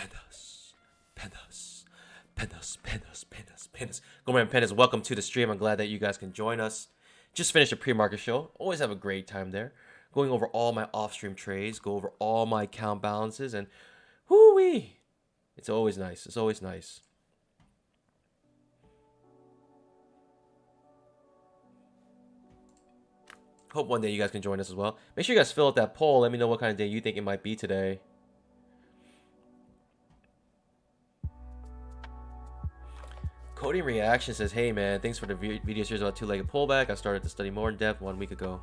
Pandas, pandas, pandas, pandas, pandas, pandas. Good morning, pandas. Welcome to the stream. I'm glad that you guys can join us. Just finished a pre-market show. Always have a great time there. Going over all my off-stream trades, go over all my account balances, and whoo-wee. It's always nice. It's always nice. Hope one day you guys can join us as well. Make sure you guys fill out that poll. Let me know what kind of day you think it might be today. Coding Reaction says, hey man, thanks for the video series about two-legged pullback. I started to study more in depth 1 week ago.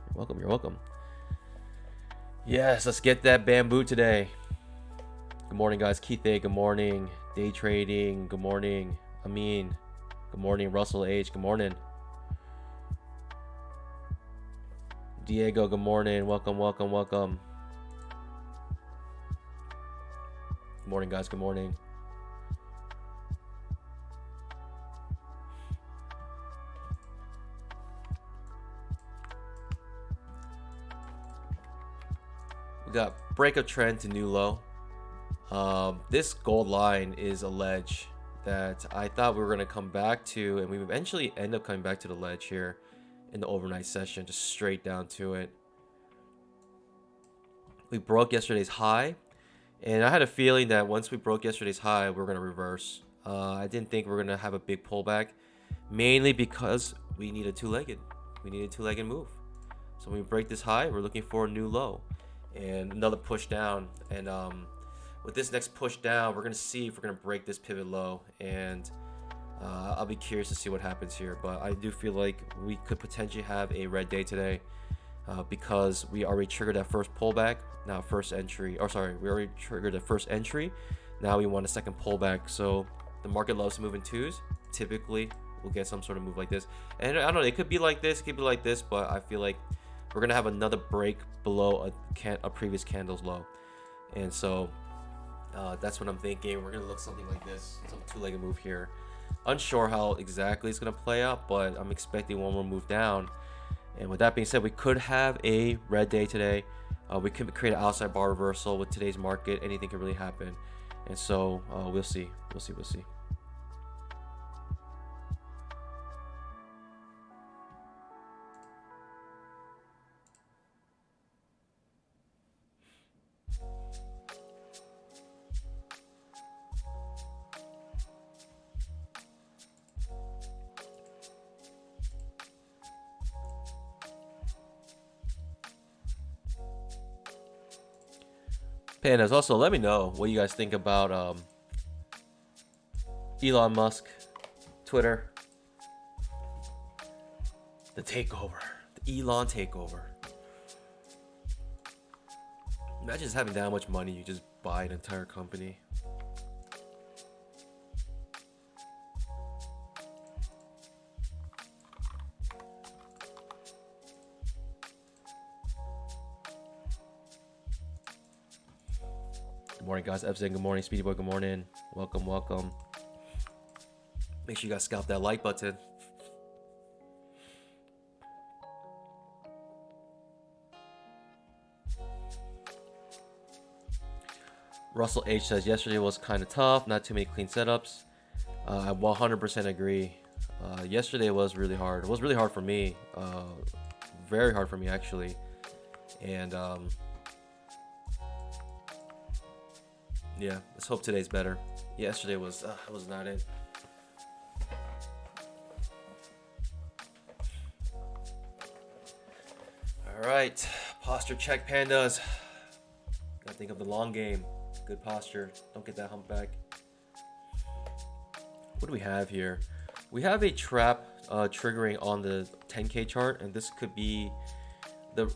You're welcome, you're welcome. Yes, let's get that bamboo today. Good morning, guys. Keith A, good morning. Day trading, good morning. Amin, good morning. Russell H, good morning. Diego, good morning. Welcome, welcome, welcome. Good morning, guys. Good morning. We got break of trend to new low. This gold line is a ledge that I thought we were going to come back to, and we eventually end up coming back to the ledge here in the overnight session, just straight down to it. We broke yesterday's high, and I had a feeling that once we broke yesterday's high, we're going to reverse. I didn't think we were going to have a big pullback, mainly because we need a two-legged. We need a two-legged move. So when we break this high, we're looking for a new low and another push down. And with this next push down, we're going to see if we're going to break this pivot low, and I'll be curious to see what happens here. But I do feel like we could potentially have a red day today because we already triggered that first pullback. Now first entry, or sorry, we already triggered the first entry. Now we want a second pullback. So the market loves to move in twos. Typically, we'll get some sort of move like this. And I don't know, it could be like this, it could be like this, but I feel like we're going to have another break below a previous candle's low. And so that's what I'm thinking. We're going to look something like this, some two-legged move here. Unsure how exactly it's going to play out, but I'm expecting one more move down. And with that being said, we could have a red day today. We could create an outside bar reversal with today's market. Anything could really happen. And so we'll see. We'll see. We'll see. Pandas, also let me know what you guys think about Elon Musk, Twitter, the takeover, the Elon takeover. Imagine just having that much money, you just buy an entire company. Good morning, guys. Epson, good morning. Speedy Boy, good morning. Welcome, welcome. Make sure you guys scalp that like button. Russell H says, yesterday was kind of tough. Not too many clean setups. I 100% agree. Yesterday was really hard. It was really hard for me. Very hard for me, actually. And yeah, let's hope today's better. Yesterday was not it. All right, posture check, pandas. Gotta think of the long game. Good posture. Don't get that humpback. What do we have here? We have a trap triggering on the 10K chart, and this could be the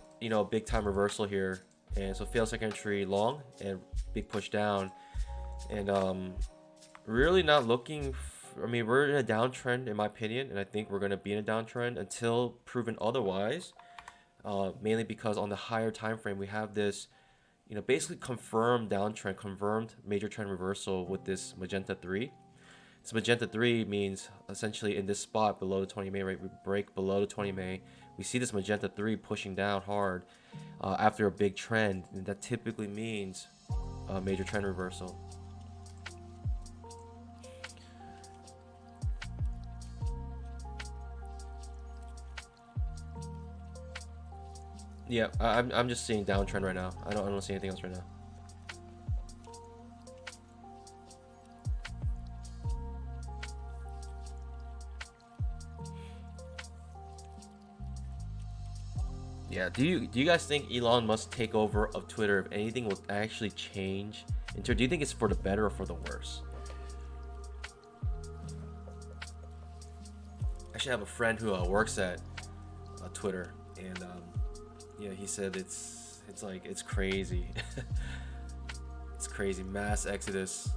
big time reversal here. And so fail second entry long and big push down, and really not looking I mean, we're in a downtrend in my opinion, and I think we're going to be in a downtrend until proven otherwise, mainly because on the higher time frame we have this basically confirmed downtrend, confirmed major trend reversal with this magenta 3. So magenta 3 means essentially in this spot below the 20 MA, right? We break below the 20 MA. We see this magenta 3 pushing down hard after a big trend, and that typically means major trend reversal. Yeah, I'm just seeing downtrend right now. I don't see anything else right now. Yeah, do you guys think Elon Musk take over of Twitter, if anything, will actually change? Do you think it's for the better or for the worse? I actually have a friend who works at Twitter, and yeah, he said it's like it's crazy. It's crazy, mass exodus.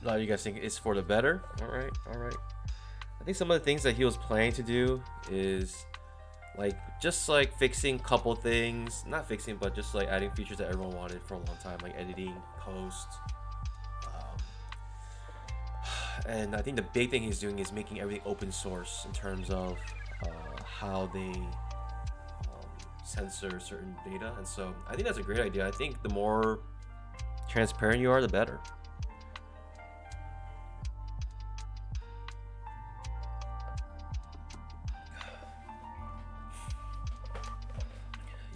A lot of you guys think it's for the better. All right, all right. I think some of the things that he was planning to do is like just like fixing couple things, not fixing, but just like adding features that everyone wanted for a long time, like editing, post. And I think the big thing he's doing is making everything open source in terms of how they censor certain data. And so I think that's a great idea. I think the more transparent you are, the better.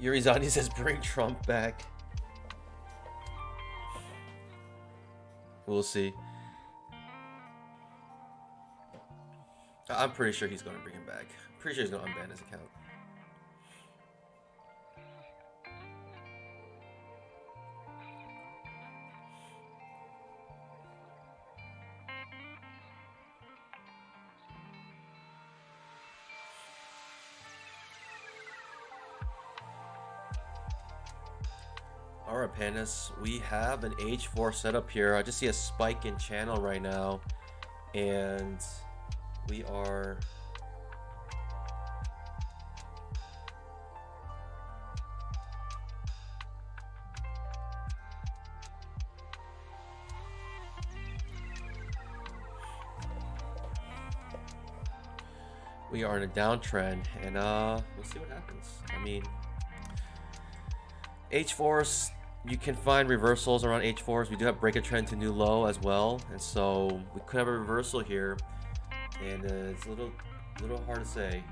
Yurizani says bring Trump back. We'll see. I'm pretty sure he's going to bring him back. I'm pretty sure he's going to unban his account. Alright, Pandas, we have an H4 setup here. I just see a spike in channel right now, and we are in a downtrend, and we'll see what happens. I mean, H4s, you can find reversals around H4s. We do have break a trend to new low as well, and so we could have a reversal here, and it's a little hard to say.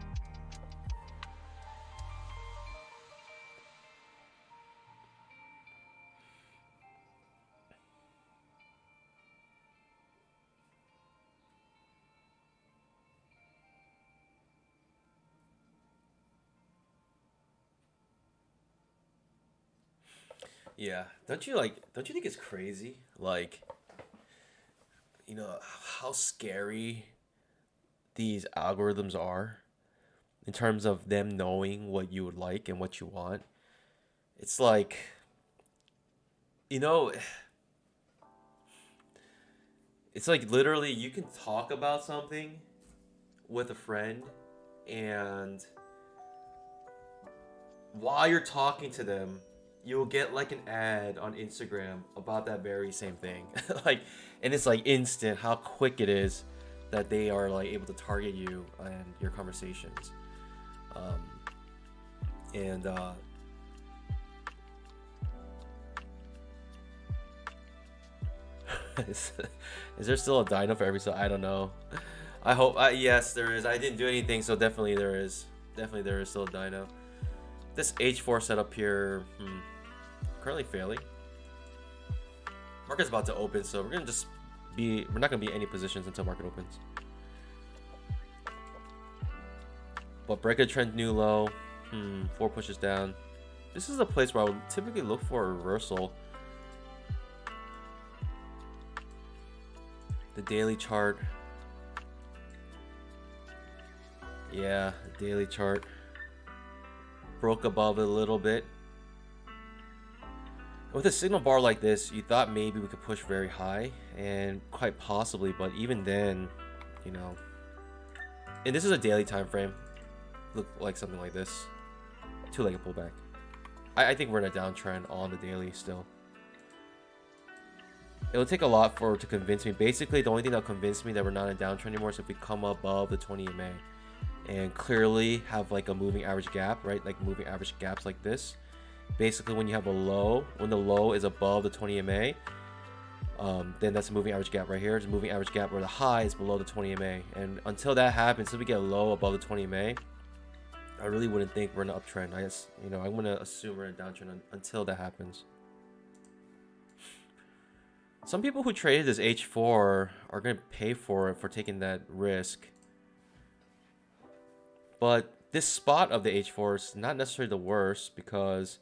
Yeah, don't you think it's crazy? Like, you know, how scary these algorithms are in terms of them knowing what you would like and what you want. It's like, you know, it's like literally you can talk about something with a friend, and while you're talking to them, you'll get like an ad on Instagram about that very same thing. Like, and it's like instant how quick it is that they are like able to target you and your conversations. And is, is there still a dino for every sell? I don't know. I hope. Yes, there is. I didn't do anything, so definitely there is. Definitely there is still a dino. This H4 setup here, currently failing. Market's about to open, so we're gonna just be. We're not gonna be in any positions until market opens. But break a trend new low. 4 pushes down. This is a place where I would typically look for a reversal. The daily chart. Yeah, the daily chart broke above it a little bit. With a signal bar like this, you thought maybe we could push very high, and quite possibly, but even then, you know, and this is a daily time frame, look like something like this. 2-legged pullback. I think we're in a downtrend on the daily still. It'll take a lot for it to convince me. Basically, the only thing that'll convince me that we're not in a downtrend anymore is if we come above the 20 EMA and clearly have like a moving average gap, right? Like moving average gaps like this. Basically, when you have a low, when the low is above the 20 EMA, then that's a moving average gap right here. It's a moving average gap where the high is below the 20 EMA. And until that happens, until we get a low above the 20 EMA, I really wouldn't think we're in an uptrend. I guess, you know, I'm gonna assume we're in a downtrend until that happens. Some people who traded this H4 are gonna pay for it for taking that risk. But this spot of the H4 is not necessarily the worst because,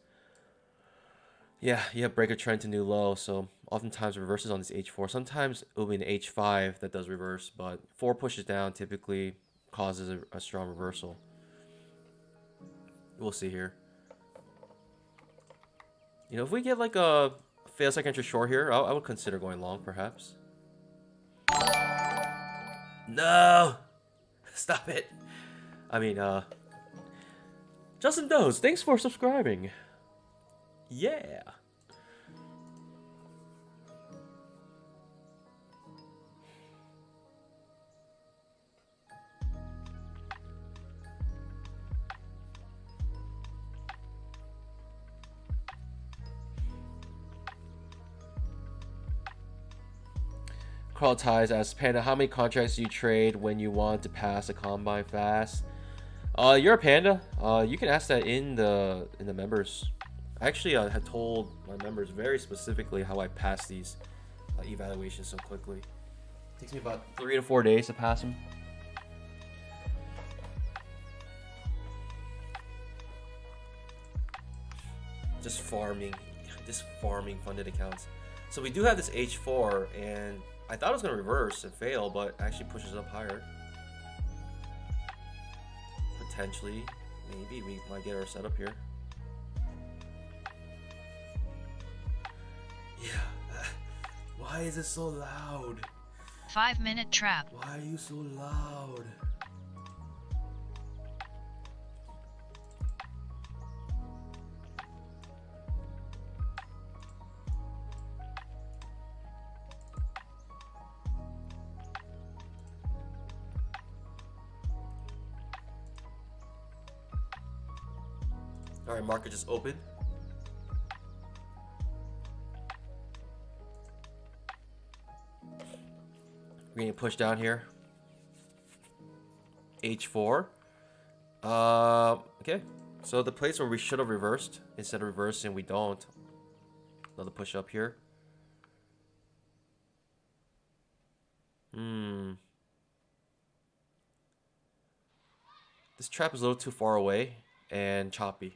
yeah, you have break a trend to new low. So oftentimes reverses on this H4. Sometimes it will be an H5 that does reverse, but 4 pushes down typically causes a strong reversal. We'll see here. You know, if we get like a fail second entry short here, I would consider going long perhaps. No! Stop it. I mean, Justin Does, thanks for subscribing. Yeah. Carl Ties asks, Panda, how many contracts do you trade when you want to pass a combine fast? You're a Panda. You can ask that in the members. Actually, I had told my members very specifically how I pass these evaluations so quickly. It takes me about 3 to 4 days to pass them. Just farming funded accounts. So we do have this H4, and I thought it was going to reverse and fail, but actually pushes up higher. Potentially, maybe we might get our setup here. Yeah. Why is it so loud? 5-minute trap. Why are you so loud? All right, market just opened. We're getting pushed down here. H4. Okay. So the place where we should have reversed, instead of reversing, we don't. Another push up here. This trap is a little too far away and choppy.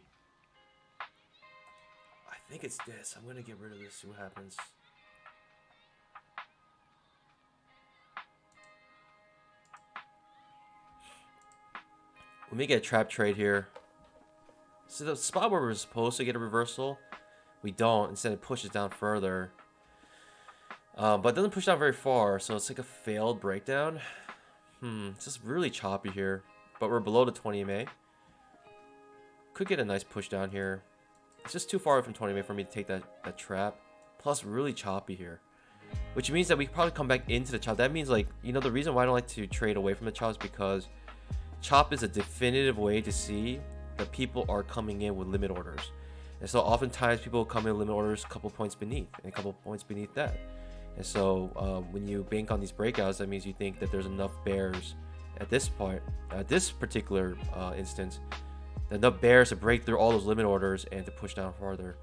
I think it's this. I'm gonna get rid of this, see what happens. Let me get a trap trade here. So the spot where we're supposed to get a reversal, we don't. Instead, it pushes down further. But it doesn't push down very far, so it's like a failed breakdown. It's just really choppy here. But we're below the 20 MA. Could get a nice push down here. It's just too far away from 20 MA for me to take that trap. Plus, really choppy here. Which means that we probably come back into the chop. That means, like, you know, the reason why I don't like to trade away from the chop is because chop is a definitive way to see that people are coming in with limit orders. And so oftentimes people come in with limit orders a couple points beneath and a couple points beneath that. And so when you bank on these breakouts, that means you think that there's enough bears at this point, at this particular instance, enough bears to break through all those limit orders and to push down farther.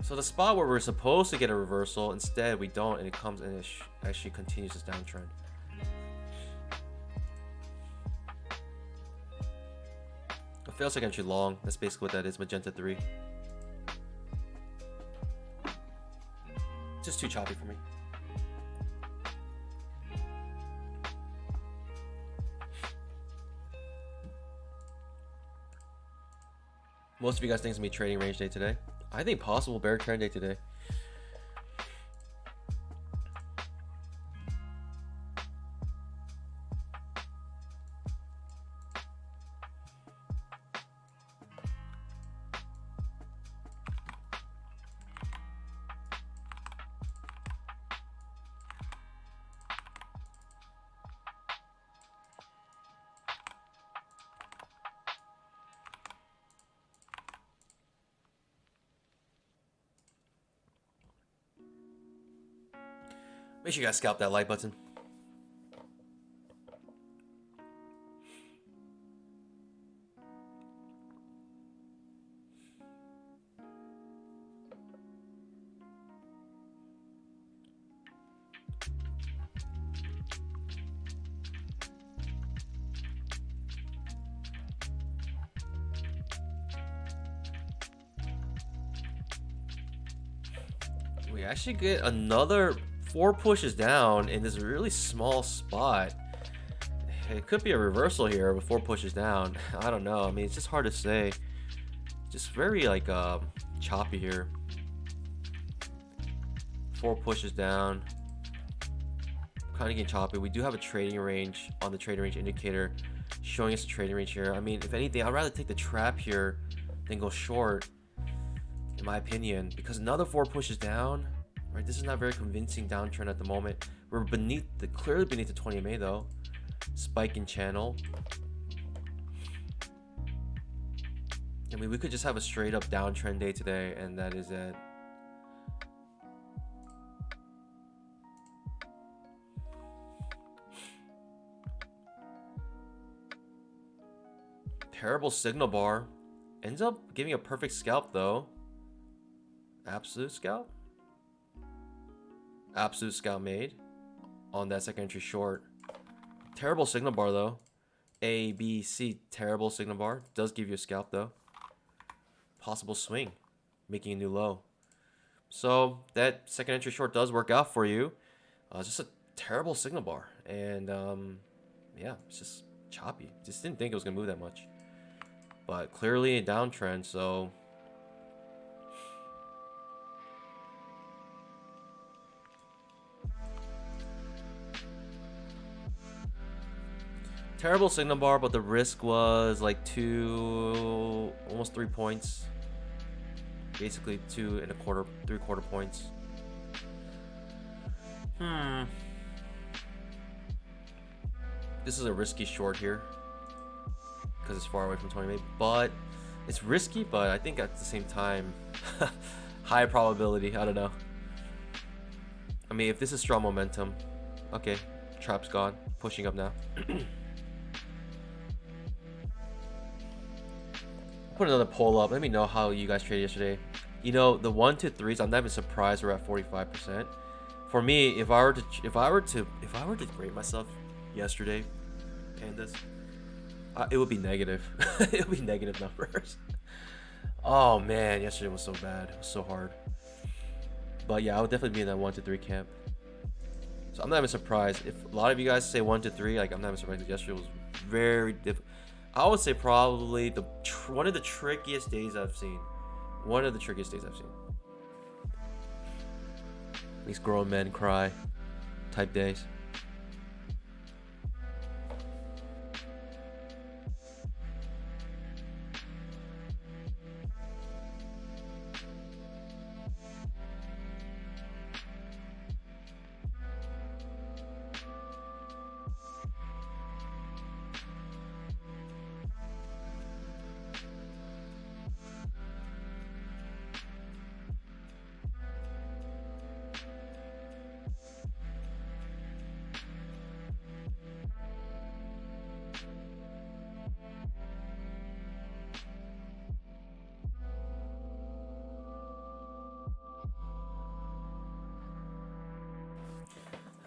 So the spot where we're supposed to get a reversal, instead we don't, and it comes and it actually continues this downtrend. A failed second entry long, that's basically what that is, magenta 3. Just too choppy for me. Most of you guys think it's gonna be trading range day today. I think possible bear trend day today. Make sure you guys scalp that like button. We actually get another 4 pushes down in this really small spot. It could be a reversal here with 4 pushes down. I don't know. I mean, it's just hard to say. Just very like choppy here. 4 pushes down. Kind of getting choppy. We do have a trading range on the trading range indicator showing us a trading range here. I mean, if anything, I'd rather take the trap here than go short, in my opinion, because another 4 pushes down. Right, this is not very convincing downtrend at the moment. We're clearly beneath the 20 MA though. Spike in channel. I mean, we could just have a straight up downtrend day today, and that is it. Terrible signal bar. Ends up giving a perfect scalp though. Absolute scalp. Absolute scalp made on that second entry short. Terrible signal bar though. A, B, C, terrible signal bar. Does give you a scalp though. Possible swing, making a new low. So that second entry short does work out for you. It's just a terrible signal bar, and yeah, it's just choppy. Just didn't think it was gonna move that much, but clearly a downtrend. So terrible signal bar, but the risk was like almost 3 points. Basically 2 1/4, 3/4 points. This is a risky short here because it's far away from 20 MA, but it's risky, but I think at the same time, high probability. I don't know. I mean, if this is strong momentum, okay, trap's gone, pushing up now. Put another poll up. Let me know how you guys traded yesterday. You know, the 1 to 3s, I'm not even surprised we're at 45%. For me, if I were to grade myself yesterday, pandas, it would be negative. It would be negative numbers. Oh man, yesterday was so bad. It was so hard. But yeah, I would definitely be in that 1 to 3 camp. So I'm not even surprised if a lot of you guys say 1 to 3. Like, I'm not even surprised because yesterday was very difficult. I would say probably one of the trickiest days I've seen. One of the trickiest days I've seen. These grown men cry type days.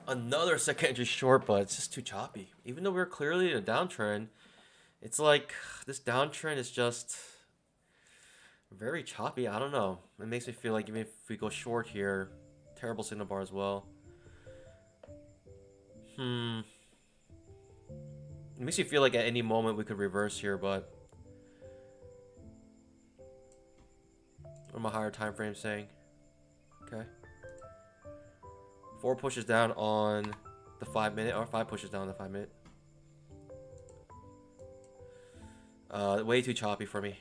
Another second entry short, but it's just too choppy. Even though we're clearly in a downtrend, it's like this downtrend is just very choppy. I don't know. It makes me feel like even if we go short here, terrible signal bar as well. It makes you feel like at any moment we could reverse here, but what are my higher time frames saying? Okay. 4 pushes down on the 5 minute, or 5 pushes down on the 5 minute. Way too choppy for me.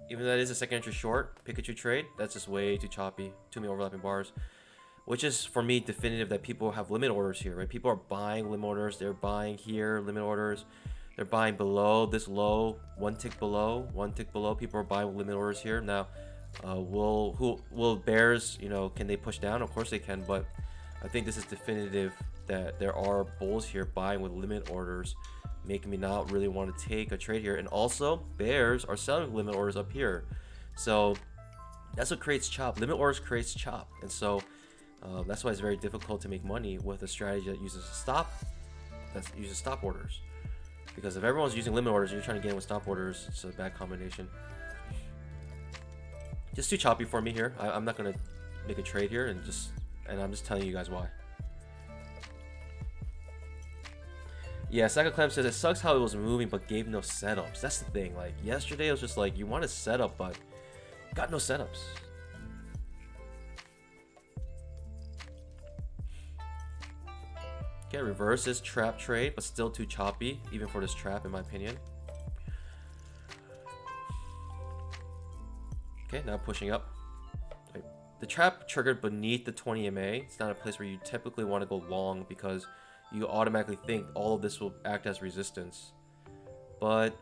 Even though that is a second entry short, Pikachu trade, that's just way too choppy. Too many overlapping bars. Which is, for me, definitive that people have limit orders here, right? People are buying limit orders. They're buying here, limit orders. They're buying below, this low, one tick below. People are buying limit orders here. Now, will bears, you know, can they push down? Of course they can, but I think this is definitive that there are bulls here buying with limit orders, making me not really want to take a trade here. And also, bears are selling limit orders up here. So that's what creates chop. Limit orders creates chop. And so that's why it's very difficult to make money with a strategy that uses stop orders. Because if everyone's using limit orders and you're trying to get in with stop orders, it's a bad combination. Just too choppy for me here. I'm not gonna make a trade here, and I'm just telling you guys why. Yeah, Saka Clem says it sucks how it was moving but gave no setups. That's the thing. Like yesterday, it was just like you want to set up, but got no setups. Okay, reverse this trap trade, but still too choppy, even for this trap, in my opinion. Okay, now pushing up. Okay. The trap triggered beneath the 20 MA. It's not a place where you typically want to go long because you automatically think all of this will act as resistance. But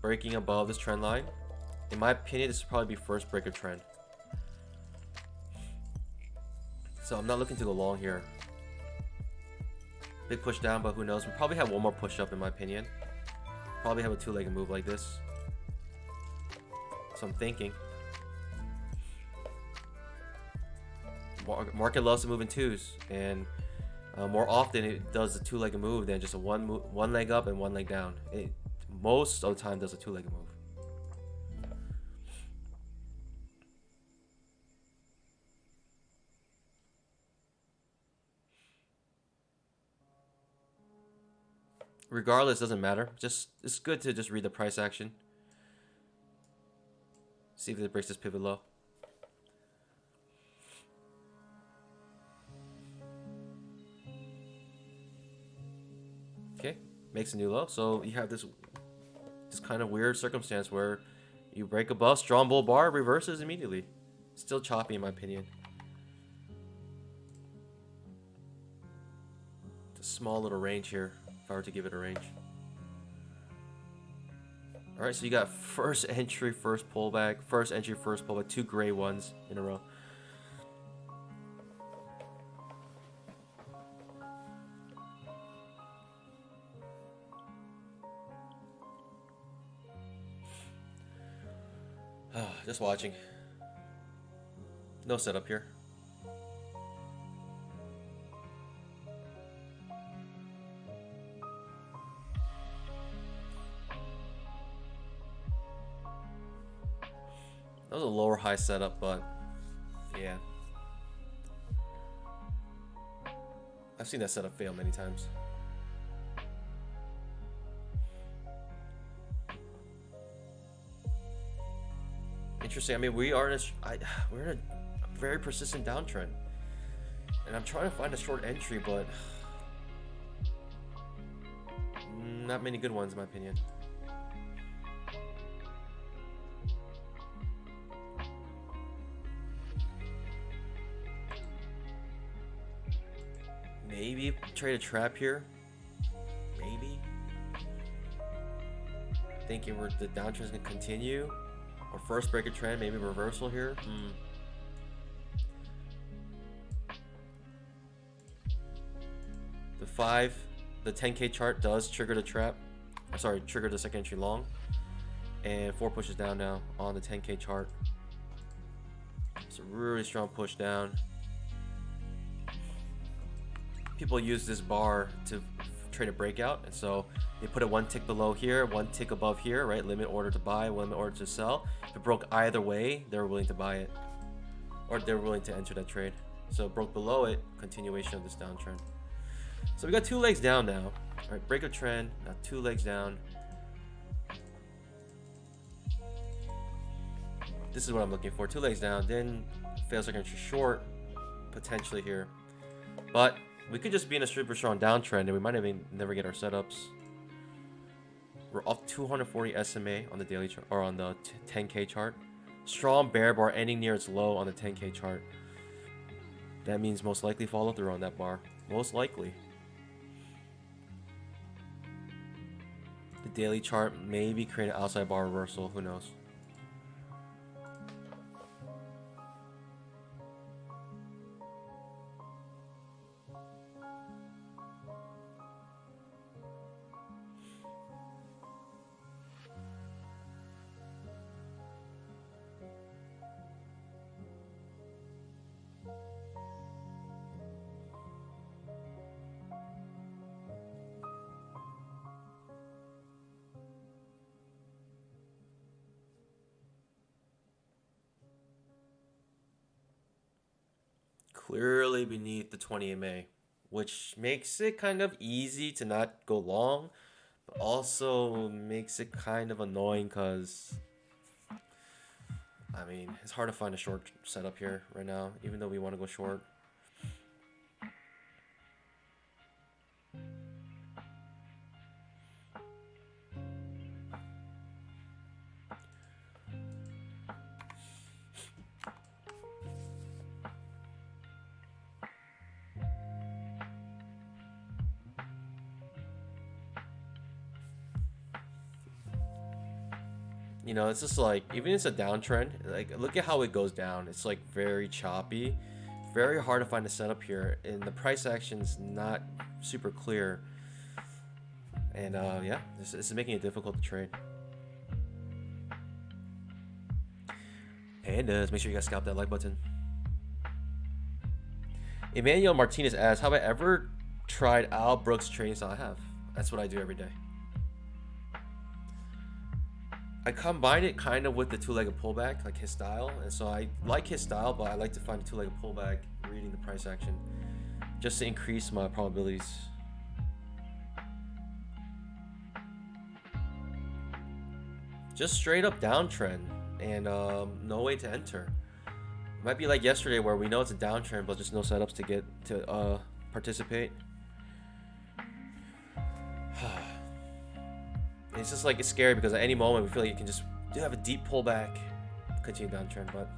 breaking above this trend line, in my opinion, this will probably be first break of trend. So I'm not looking to go long here. Big push down, but who knows? We probably have one more push up in my opinion. Probably have a two-legged move like this. So I'm thinking. Market loves to move in twos, and more often it does a two-legged move than just a one leg up and one leg down. It most of the time does a two-legged move. Regardless, doesn't matter. Just it's good to just read the price action. See if it breaks this pivot low. Okay, makes a new low. So you have this kind of weird circumstance where you break above, strong bull bar, reverses immediately. Still choppy in my opinion. It's a small little range here, if I were to give it a range. Alright, so you got first entry, first pullback, first entry, first pullback, two gray ones in a row. Just watching. No setup here. That was a lower high setup, but yeah. I've seen that setup fail many times. Interesting. I mean, we're in a very persistent downtrend, and I'm trying to find a short entry, but not many good ones in my opinion. Maybe trade a trap here. Maybe. Thinking the downtrend is gonna continue. Or first break a trend, maybe reversal here. The 10K chart does trigger the trap. Sorry, trigger the second entry long. and 4 pushes down now on the 10K chart. It's a really strong push down. People use this bar to trade a breakout, and so they put it 1 tick below here, 1 tick above here, right? Limit order to buy, limit order to sell. If it broke either way, they're willing to buy it, or they're willing to enter that trade. So it broke below it, continuation of this downtrend. So we got 2 legs down now. All right, break of trend, now 2 legs down. This is what I'm looking for. 2 legs down, then fails like entry short, potentially here. But we could just be in a super strong downtrend and we might even never get our setups. We're off 240 SMA on the daily chart, or on the 10K chart. Strong bear bar ending near its low on the 10K chart. That means most likely follow through on that bar. Most likely. The daily chart maybe create an outside bar reversal. Who knows? Clearly beneath the 20 MA, which makes it kind of easy to not go long, but also makes it kind of annoying because, I mean, it's hard to find a short setup here right now, even though we want to go short. You know, it's just like, even it's a downtrend, like, look at how it goes down. It's like very choppy, very hard to find a setup here, and the price action's not super clear. And yeah, this is making it difficult to trade. Pandas, make sure you guys scalp that like button. Emmanuel Martinez asks, have I ever tried Al Brooks' trading style? I have. That's what I do every day. I combine it kind of with the 2-legged pullback, like his style, and so I like his style, but I like to find a 2-legged pullback reading the price action just to increase my probabilities. Just straight up downtrend and no way to enter. It might be like yesterday where we know it's a downtrend, but just no setups to get to participate. It's just like, it's scary because at any moment we feel like you can just have a deep pullback, continue downtrend. But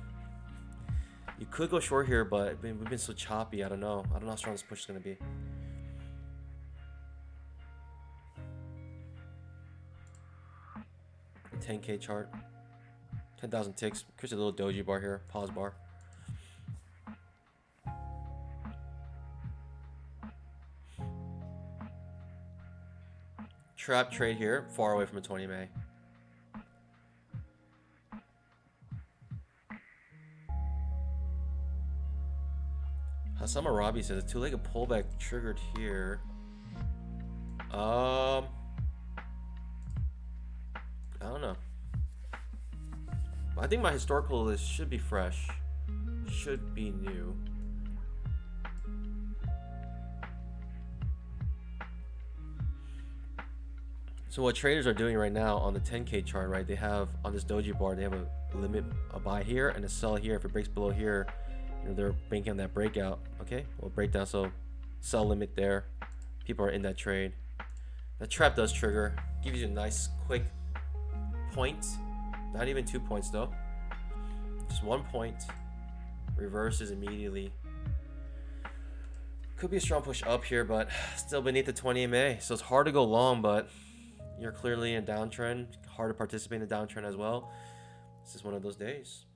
you could go short here, but we've been so choppy. I don't know how strong this push is going to be. The 10K chart, 10,000 ticks. Here's a little doji bar here, pause bar. Trap trade here, far away from a 20 MA. Hassan Arabi says a 2-legged pullback triggered here. I don't know. I think my historical list should be fresh. Should be new. So what traders are doing right now on the 10K chart, right? They have on this doji bar, they have a limit, a buy here and a sell here. If it breaks below here, you know, they're banking on that breakout. Okay, well, breakdown, so sell limit there. People are in that trade. That trap does trigger, gives you a nice quick point. Not even 2 points though, just 1 point. Reverses immediately. Could be a strong push up here, but still beneath the 20 MA, so it's hard to go long, but you're clearly in a downtrend. Hard to participate in the downtrend as well. This is one of those days.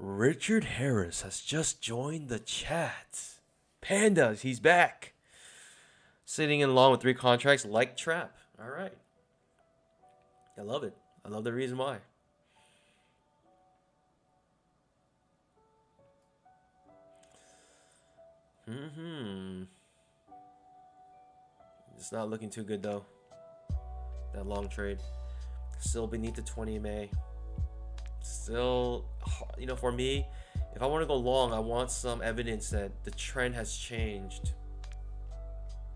Richard Harris has just joined the chat. Pandas, he's back. Sitting in long with 3 contracts like trap. All right. I love it. I love the reason why. It's not looking too good though. That long trade. Still beneath the 20 MA. Still, you know, for me, if I want to go long, I want some evidence that the trend has changed.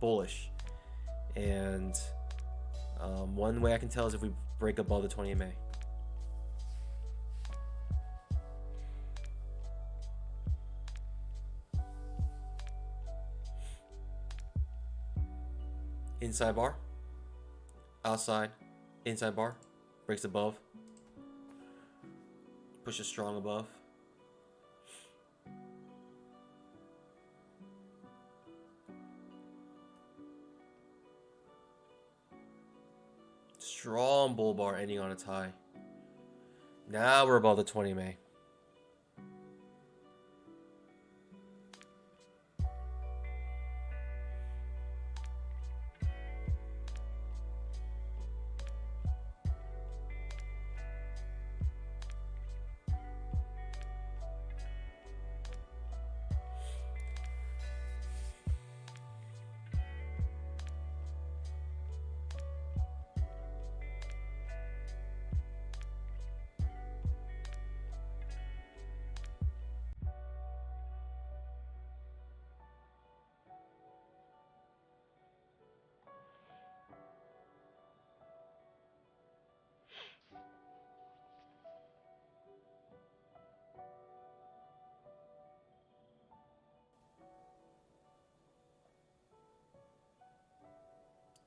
Bullish. And one way I can tell is if we break above the 20 MA. Inside bar, outside, inside bar, breaks above, pushes strong above. Strong bull bar ending on its high. Now we're above the 20 MA.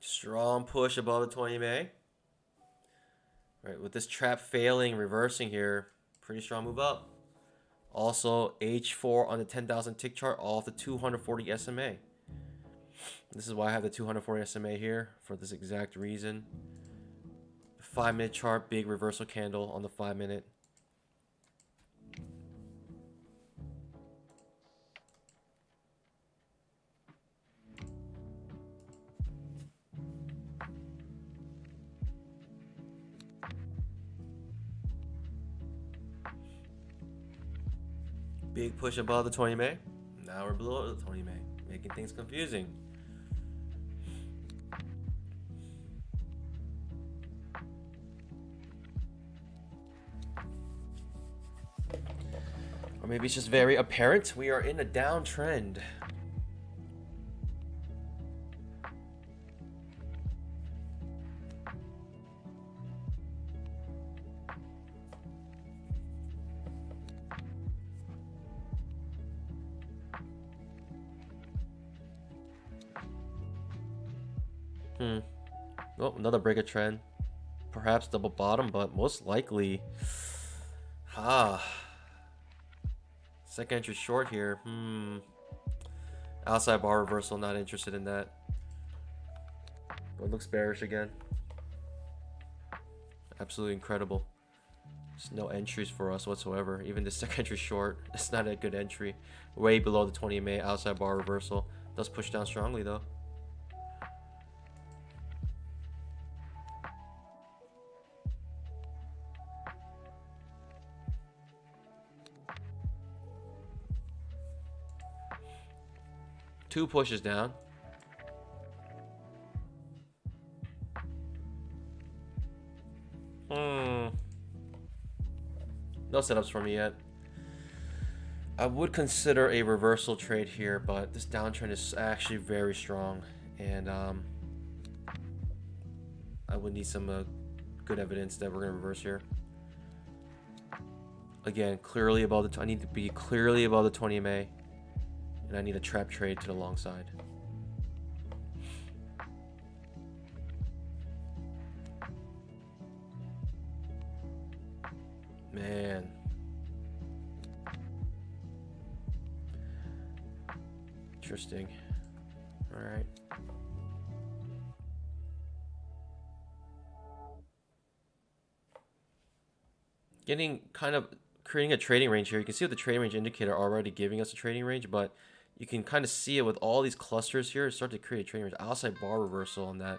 Strong push above the 20 MA. Right, with this trap failing, reversing here, pretty strong move up. Also, H4 on the 10,000 tick chart off the 240 SMA. This is why I have the 240 SMA here, for this exact reason. 5-minute chart, big reversal candle on the 5-minute. Big push above the 20 MA. Now we're below the 20 MA, making things confusing. Or maybe it's just very apparent we are in a downtrend. Oh, another break of trend. Perhaps double bottom, but most likely... Second entry short here. Outside bar reversal, not interested in that. It looks bearish again. Absolutely incredible. There's no entries for us whatsoever. Even the second entry short, it's not a good entry. Way below the 20 MA, outside bar reversal. Does push down strongly though. Two pushes down. No setups for me yet. I would consider a reversal trade here, but this downtrend is actually very strong, and I would need some good evidence that we're gonna reverse here. Again, clearly above the. I need to be clearly above the 20 MA. And I need a trap trade to the long side. Man. Interesting. All right. Getting kind of creating a trading range here. You can see with the trading range indicator already giving us a trading range, but you can kind of see it with all these clusters here. Start to create a trading range. Outside bar reversal on that.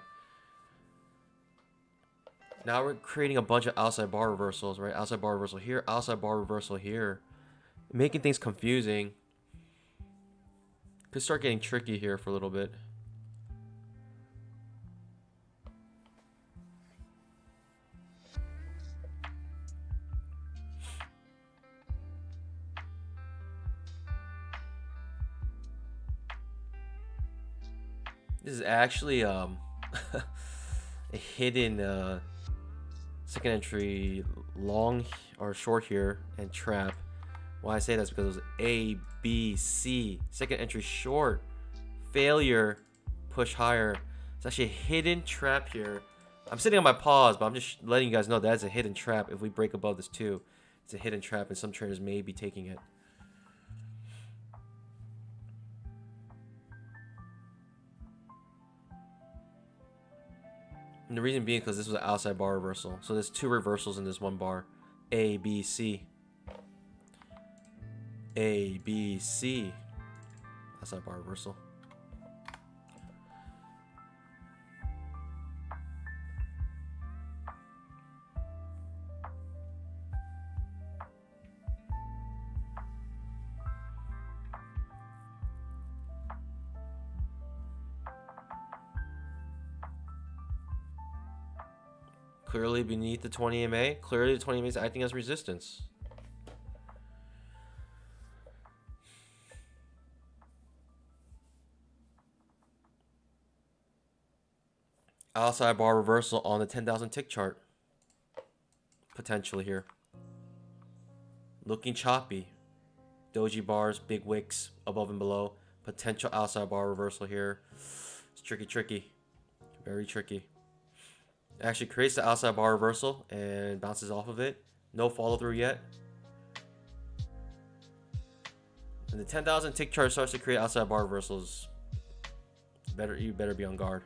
Now we're creating a bunch of outside bar reversals, right? Outside bar reversal here, outside bar reversal here. Making things confusing. Could start getting tricky here for a little bit. This is actually a hidden second entry long or short here and trap. Why I say that's because it was A, B, C. Second entry short. Failure. Push higher. It's actually a hidden trap here. I'm sitting on my pause, but I'm just letting you guys know that's a hidden trap. If we break above this too, it's a hidden trap and some traders may be taking it. And the reason being because this was an outside bar reversal. So there's two reversals in this one bar. A, B, C. A, B, C. Outside bar reversal. Clearly beneath the 20 MA. Clearly the 20 MA is acting as resistance. Outside bar reversal on the 10,000 tick chart. Potentially here. Looking choppy. Doji bars, big wicks above and below. Potential outside bar reversal here. It's tricky. Very tricky. Actually creates the outside bar reversal and bounces off of it. No follow through yet. And the 10,000 tick chart starts to create outside bar reversals. You better be on guard.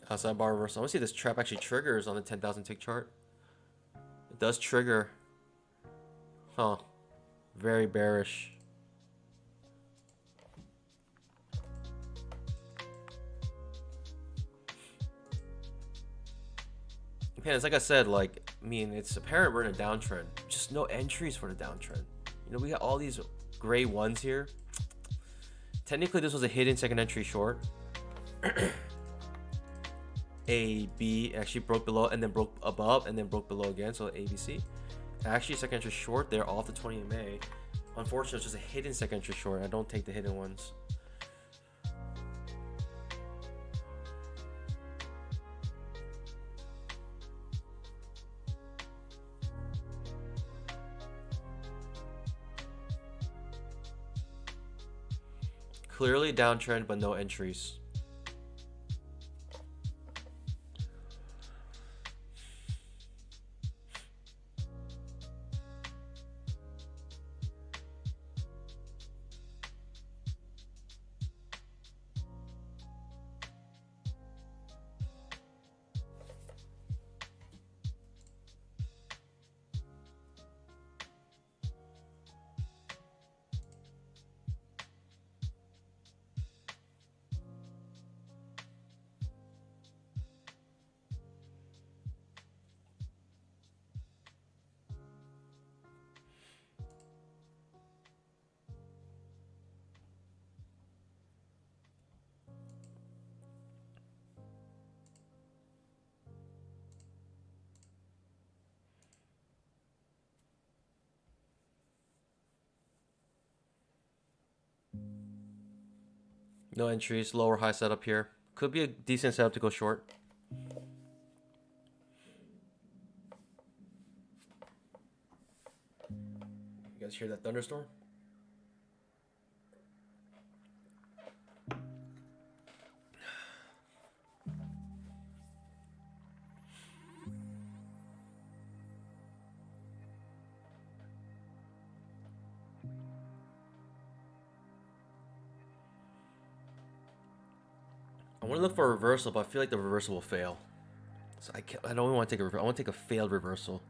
Outside bar reversal. I want to see if this trap actually triggers on the 10,000 tick chart. It does trigger. Huh. Very bearish. Man, it's like I said, it's apparent we're in a downtrend. Just no entries for the downtrend. You know, we got all these gray ones here. Technically, this was a hidden second entry short. A, B actually broke below and then broke above and then broke below again. So A, B, C. Actually, second entry short there off the 20 MA. Unfortunately, it's just a hidden second entry short. I don't take the hidden ones. Clearly downtrend, but no entries. No entries, lower high setup here. Could be a decent setup to go short. You guys hear that thunderstorm? I want to look for a reversal, but I feel like the reversal will fail. So I don't want to take a reversal. I want to take a failed reversal.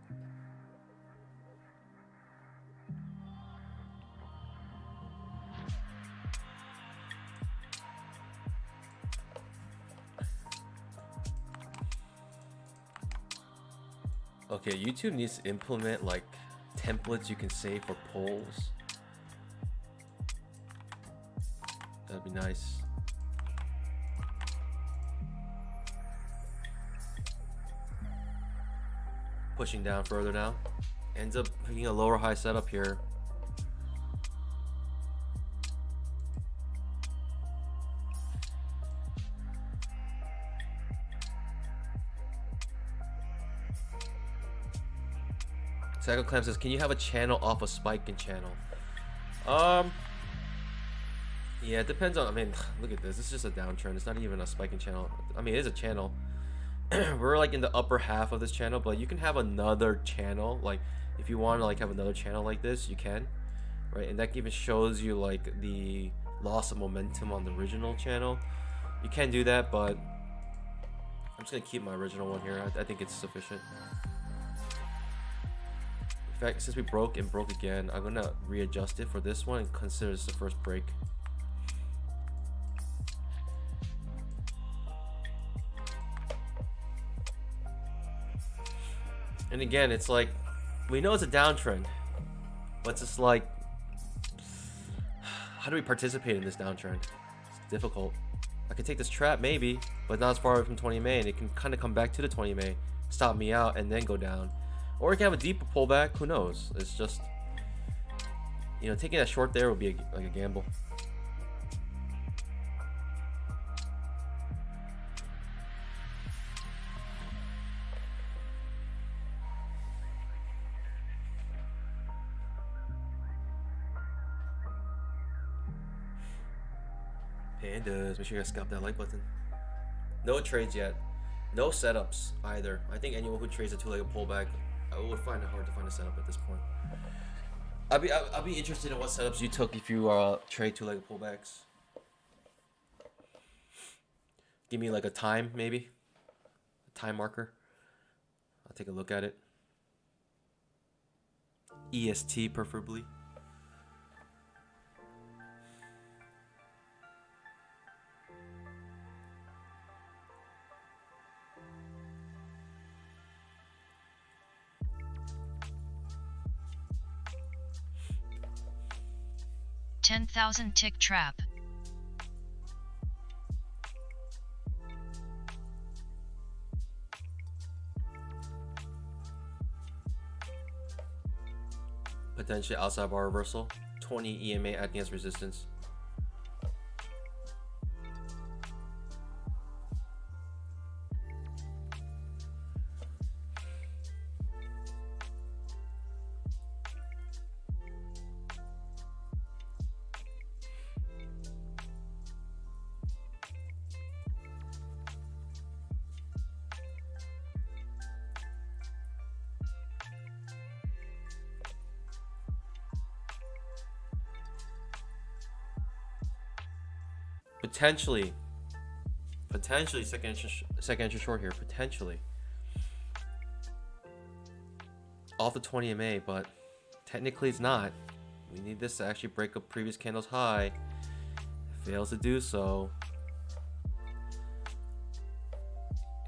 Okay, YouTube needs to implement like templates you can save for polls. That'd be nice. Pushing down further now. Ends up picking a lower high setup here. Psycho Clam says, can you have a channel off a spiking channel? Yeah, it depends on, I mean, look at this. This is just a downtrend. It's not even a spiking channel. I mean, it is a channel. We're like in the upper half of this channel, but you can have another channel. Like, if you want to like have another channel like this, you can, right? And that even shows you like the loss of momentum on the original channel. You can do that, but I'm just gonna keep my original one here. I think it's sufficient. In fact, since we broke and broke again, I'm gonna readjust it for this one and consider this the first break. And again, it's like, we know it's a downtrend, but it's just like, how do we participate in this downtrend? It's difficult. I could take this trap maybe, but not as far away from 20 MA, and it can kind of come back to the 20 MA, stop me out, and then go down. Or it can have a deeper pullback, who knows? It's just, you know, taking that short there would be like a gamble. Pandas, make sure you guys scalp that like button. No trades yet. No setups either. I think anyone who trades a two-legged pullback, I would find it hard to find a setup at this point. I'd be interested in what setups you took if you trade two-legged pullbacks. Give me like a time, maybe. A time marker. I'll take a look at it. EST preferably. $10,000 tick trap. Potentially outside bar reversal. 20 EMA acting as resistance. Potentially second inch short here. Potentially off the 20 MA, but technically it's not. We need this to actually break up previous candle's high. It fails to do so.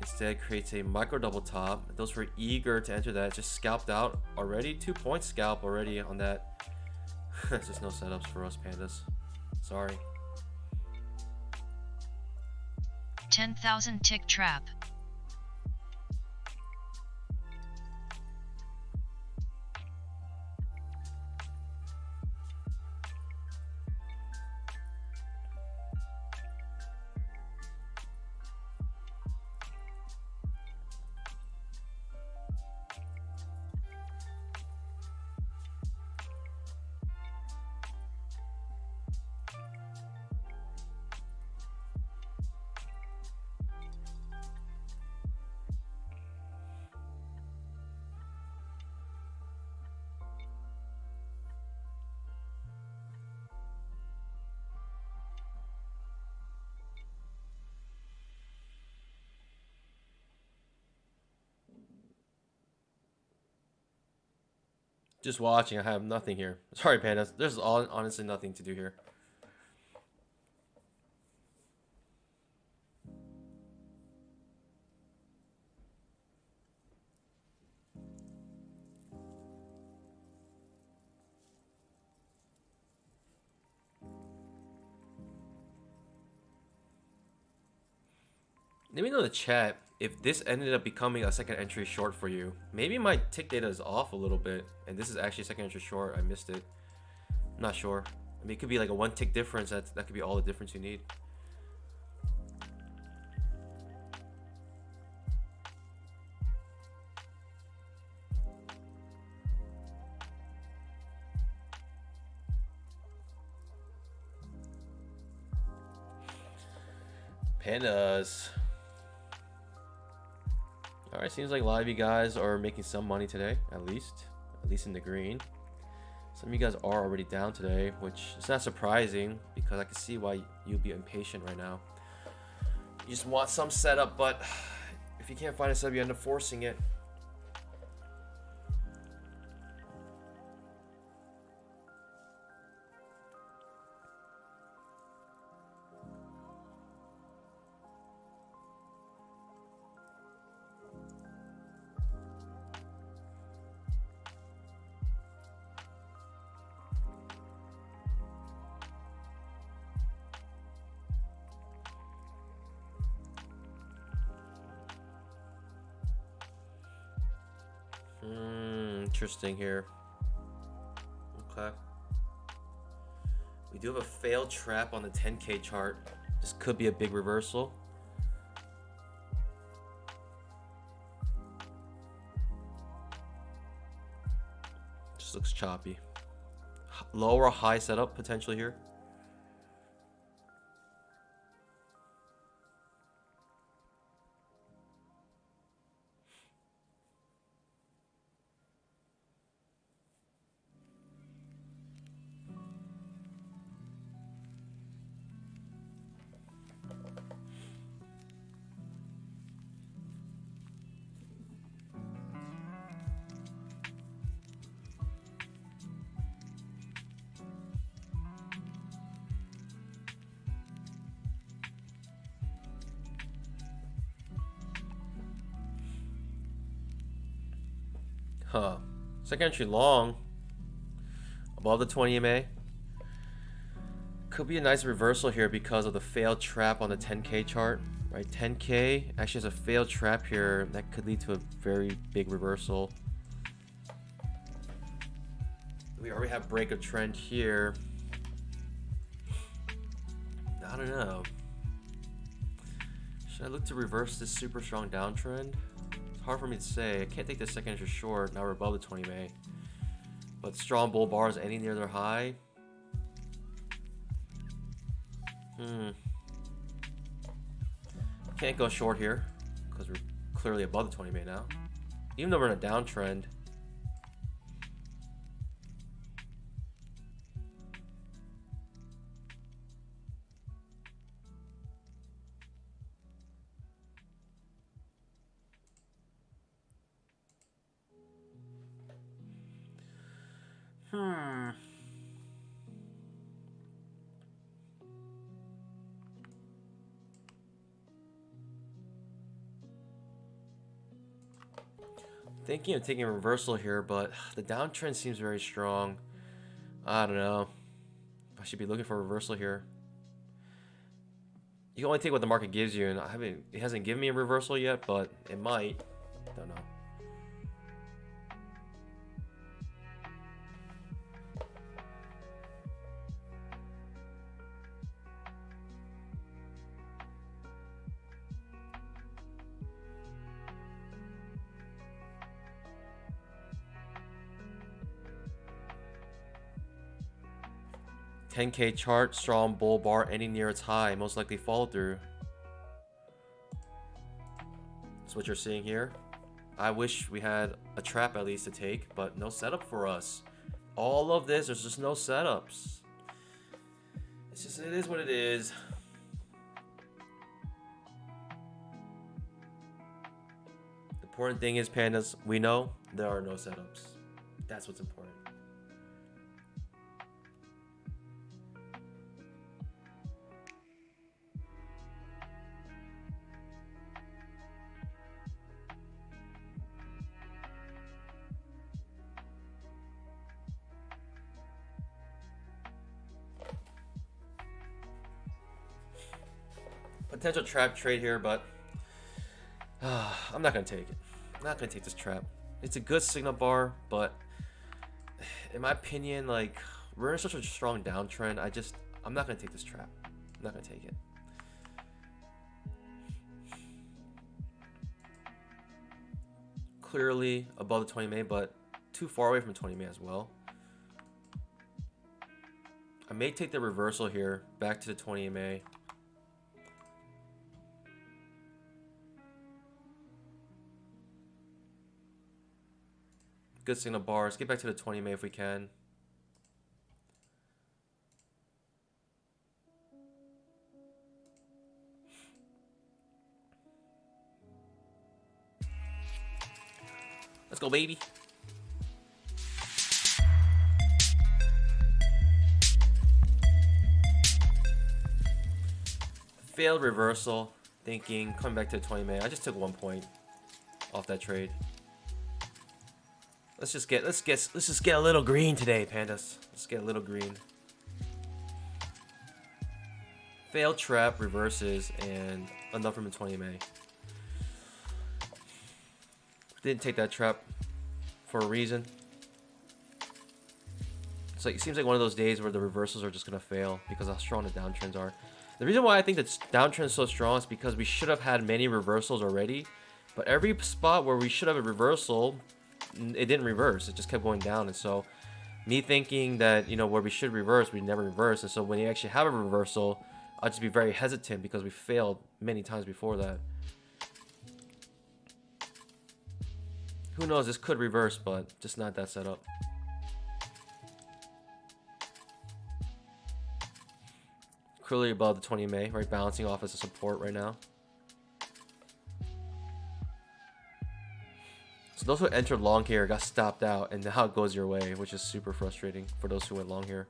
Instead creates a micro double top. Those who are eager to enter that just scalped out already. 2 point scalp already on that. There's just no setups for us, pandas. Sorry. 10,000 tick trap. Just watching. I have nothing here. Sorry, Panda. There's honestly nothing to do here. Let me know in the chat if this ended up becoming a second entry short for you. Maybe my tick data is off a little bit, and this is actually a second entry short. I missed it. I'm not sure. I mean, it could be like a 1 tick difference. That could be all the difference you need. Pandas. Alright, seems like a lot of you guys are making some money today, at least in the green. Some of you guys are already down today, which is not surprising because I can see why you'd be impatient right now. You just want some setup, but if you can't find a setup, you end up forcing it. Interesting here. Okay. We do have a failed trap on the 10K chart. This could be a big reversal. Just looks choppy. Lower high setup potentially here. Huh. Second entry long. Above the 20 MA. Could be a nice reversal here because of the failed trap on the 10K chart. Right, 10K actually has a failed trap here that could lead to a very big reversal. We already have break of trend here. I don't know. Should I look to reverse this super strong downtrend? It's hard for me to say. I can't take the second entry short. Now we're above the 20 MA. But strong bull bars ending near their high. Can't go short here because we're clearly above the 20 MA now. Even though we're in a downtrend. Thinking of taking a reversal here, but the downtrend seems very strong. I don't know. I should be looking for a reversal here. You can only take what the market gives you, and it hasn't given me a reversal yet, but it might. Don't know. 10K chart, strong bull bar ending near its high, most likely follow through. That's what you're seeing here. I wish we had a trap at least to take, but no setup for us. All of this, there's just no setups. It's just, it is what it is. The important thing is, pandas, we know there are no setups. That's what's important. Potential trap trade here, but I'm not gonna take it. I'm not gonna take this trap. It's a good signal bar, but in my opinion, like, we're in such a strong downtrend. I'm not gonna take this trap. I'm not gonna take it. Clearly above the 20 MA, but too far away from 20 MA as well. I may take the reversal here back to the 20 MA. Good signal bars. Get back to the 20 MA if we can. Let's go, baby. Failed reversal. Thinking coming back to the 20 MA. I just took 1 point off that trade. Let's just get a little green today, pandas. Let's get a little green. Failed trap reverses and enough from the 20 MA. Didn't take that trap for a reason. It's like, it seems like one of those days where the reversals are just gonna fail because of how strong the downtrends are. The reason why I think that downtrend is so strong is because we should have had many reversals already, but every spot where we should have a reversal, it didn't reverse. It just kept going down. And so me thinking that, you know, where we should reverse, we never reverse. And so when you actually have a reversal, I'll just be very hesitant because we failed many times before that. Who knows, this could reverse, but just not that setup. Clearly above the 20 MA, right? Bouncing off as a support right now. So those who entered long here got stopped out, and now it goes your way, which is super frustrating for those who went long here.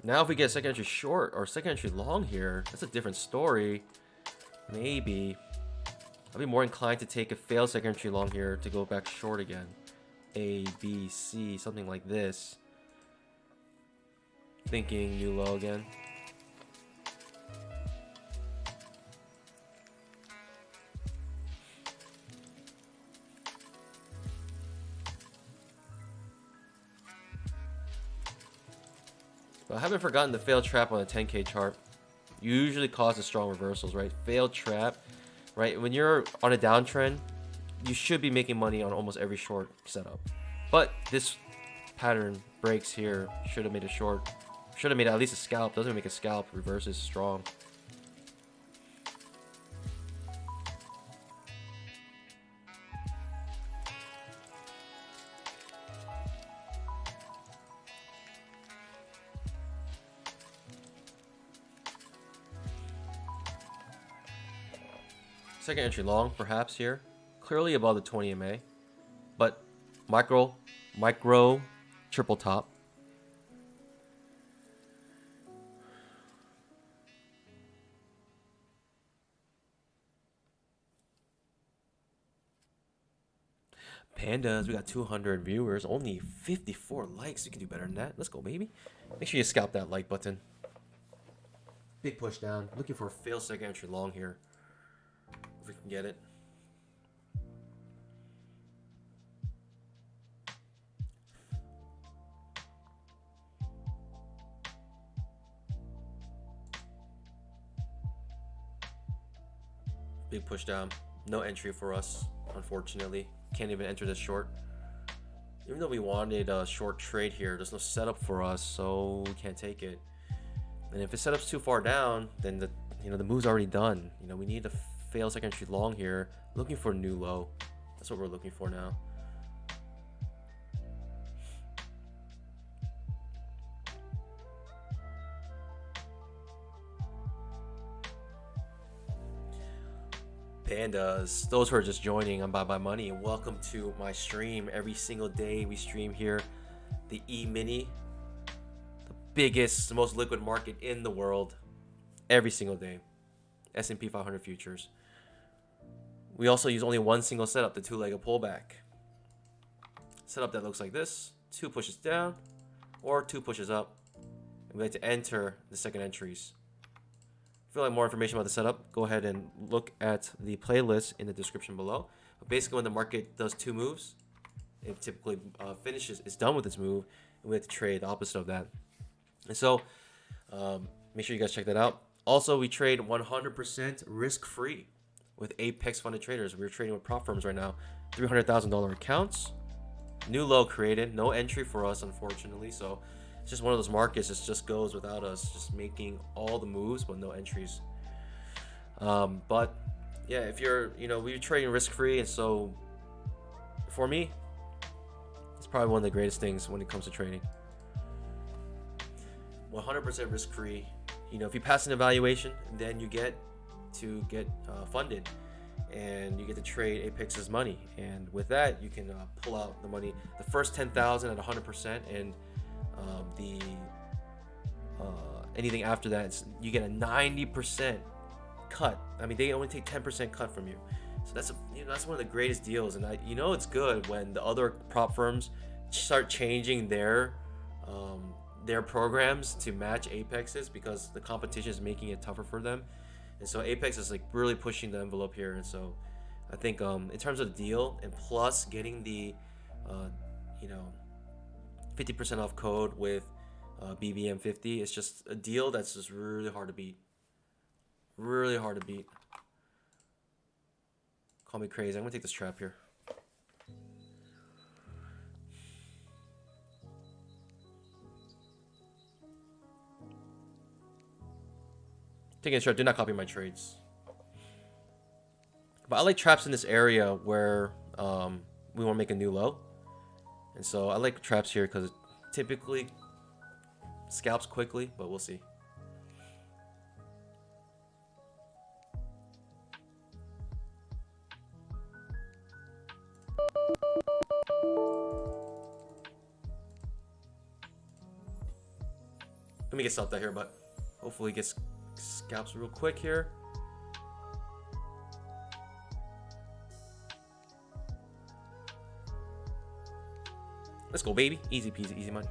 Now if we get second entry short or second entry long here, that's a different story. Maybe. I'll be more inclined to take a failed second entry long here to go back short again. A, B, C, something like this. Thinking new low again. But I haven't forgotten the failed trap on the 10K chart. Usually causes strong reversals, right? Failed trap, right? When you're on a downtrend, you should be making money on almost every short setup. But this pattern breaks here. Should have made a short. Should have made at least a scalp. Doesn't make a scalp. Reverses strong. Second entry long, perhaps here. Clearly above the 20 MA. But micro triple top. Pandas, we got 200 viewers, only 54 likes. You can do better than that. Let's go, baby. Make sure you scalp that like button. Big push down. Looking for a failed second entry long here. If we can get it. Big push down. No entry for us, unfortunately. Can't even enter this short. Even though we wanted a short trade here, there's no setup for us, so we can't take it. And if the setup's too far down, then the move's already done. We need to fail second entry long here. Looking for a new low. That's what we're looking for now. Pandas, those who are just joining, I'm Bye Money, and welcome to my stream. Every single day we stream here, the E-mini, the biggest, most liquid market in the world, every single day. S&P 500 futures. We also use only one single setup, the two-legged pullback. Setup that looks like this: 2 pushes down or 2 pushes up. And we like to enter the second entries. If you'd like more information about the setup, go ahead and look at the playlist in the description below. But basically, when the market does 2 moves, it typically is done with its move, and we have to trade the opposite of that. And so, make sure you guys check that out. Also, we trade 100% risk-free with Apex funded traders. We're trading with prop firms right now, $300,000 accounts. New low created, no entry for us, unfortunately. So it's just one of those markets that just goes without us just making all the moves but no entries. But yeah, if you're, we're trading risk-free, and so for me, it's probably one of the greatest things when it comes to trading. 100% risk-free. If you pass an evaluation, then you get to get funded, and you get to trade Apex's money, and with that you can pull out the money, the first 10,000 at 100%, and the anything after that, you get a 90% cut. I mean, they only take 10% cut from you, so that's that's one of the greatest deals. And it's good when the other prop firms start changing their programs to match Apex's, because the competition is making it tougher for them. And so Apex is like really pushing the envelope here. And so I think in terms of the deal, and plus getting the 50% off code with BBM50, it's just a deal that's just really hard to beat. Really hard to beat. Call me crazy. I'm gonna take this trap here. Taking a trap. Do not copy my trades. But I like traps in this area where we want to make a new low. And so I like traps here because it typically scalps quickly, but we'll see. Let me get stopped out here, but hopefully it gets scalps real quick here. Let's go, baby. Easy peasy, easy money.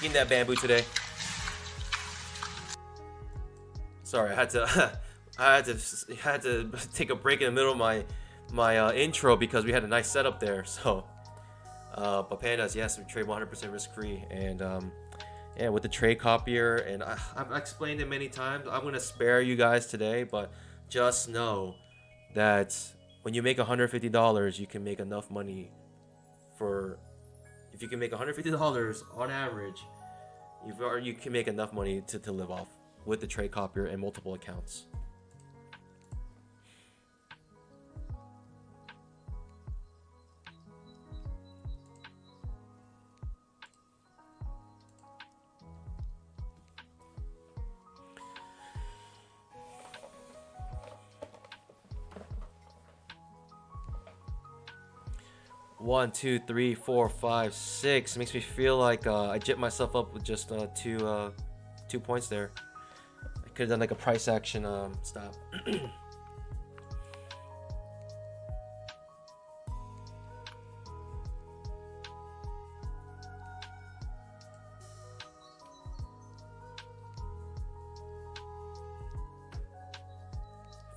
Eating that bamboo today. Sorry, I had to take a break in the middle of my intro because we had a nice setup there. So but Pandas, yes, we trade 100% risk-free, and yeah, with the trade copier, and I've explained it many times. I'm gonna spare you guys today, but just know that when you make $150, you can make enough money if you can make $150 on average, you can make enough money to live off with the trade copier and multiple accounts. One, two, three, four, five, six. Makes me feel like I jipped myself up with just 2 points there. I could have done like a price action stop.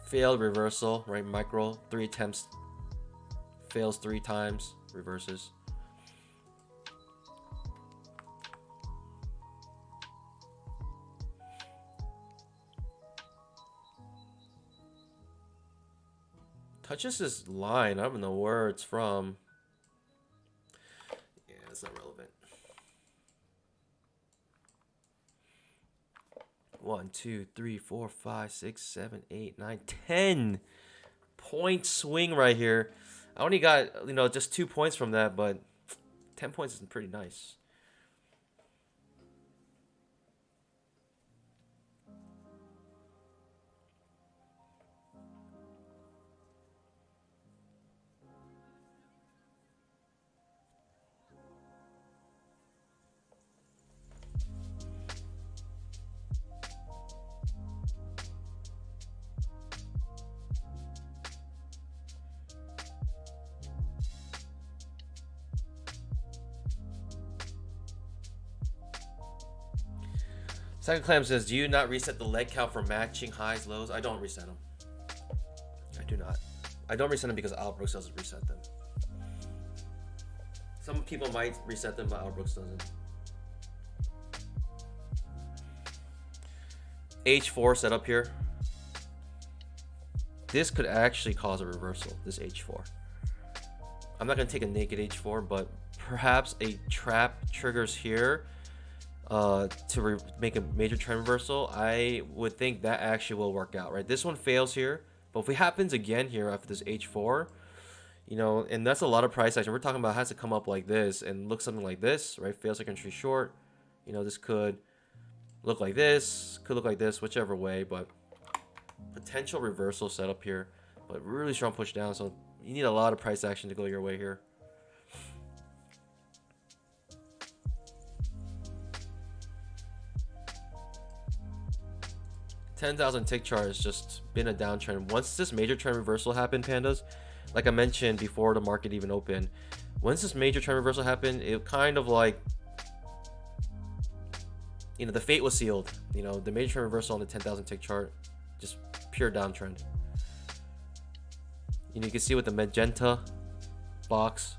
Failed reversal, right? Micro, 3 attempts. Fails 3 times, reverses. Touches this line. I don't know where it's from. Yeah, it's not relevant. 1, 2, 3, 4, 5, 6, 7, 8, 9, 10 point swing right here. I only got, just 2 points from that, but 10 points is pretty nice. Second clam says, do you not reset the leg count for matching highs, lows? I don't reset them. I do not. I don't reset them because Albrooks doesn't reset them. Some people might reset them, but Albrooks doesn't. H4 set up here. This could actually cause a reversal, this H4. I'm not going to take a naked H4, but perhaps a trap triggers here to make a major trend reversal. I would think that actually will work out, right? This one fails here, but if it happens again here after this H4, you know, and that's a lot of price action. We're talking about it has to come up like this and look something like this, right? Fails like entry short. You know, this could look like this, could look like this, whichever way, but potential reversal setup here, but really strong push down. So you need a lot of price action to go your way here. $10,000 tick chart has just been a downtrend. Once this major trend reversal happened, pandas, like I mentioned before the market even opened, once this major trend reversal happened, it kind of like, you know, the fate was sealed. You know, the major trend reversal on the 10,000 tick chart, just pure downtrend. You know, you can see with the magenta box,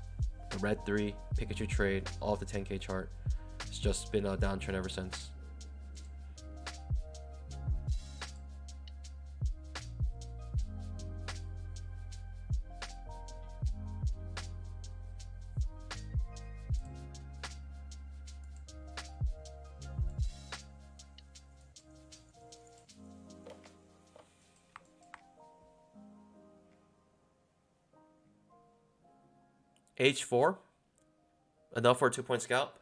the red 3, Pikachu trade, all of the 10K chart. It's just been a downtrend ever since. H4, enough for a 2-point scalp.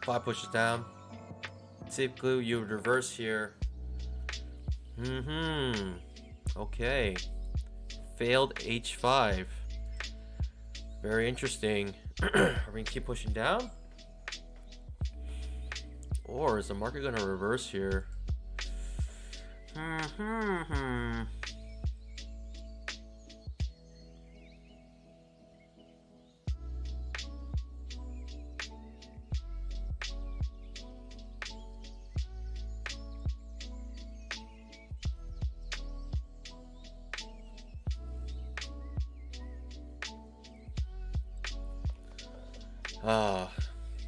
Five pushes down. Typically, you would reverse here. Okay. Failed H5. Very interesting. Are we gonna keep pushing down? Or is the market gonna reverse here?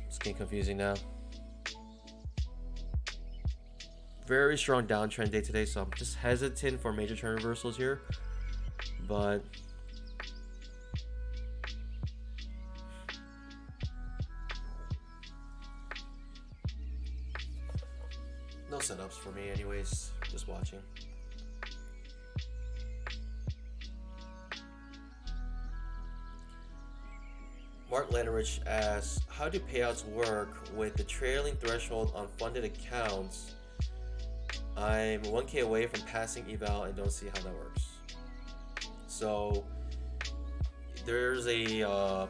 It's getting confusing now. Very strong downtrend day today, so I'm just hesitant for major trend reversals here. But no setups for me anyways, just watching. Mark Lennerich asks, how do payouts work with the trailing threshold on funded accounts? I'm 1K away from passing eval and don't see how that works. So there's a,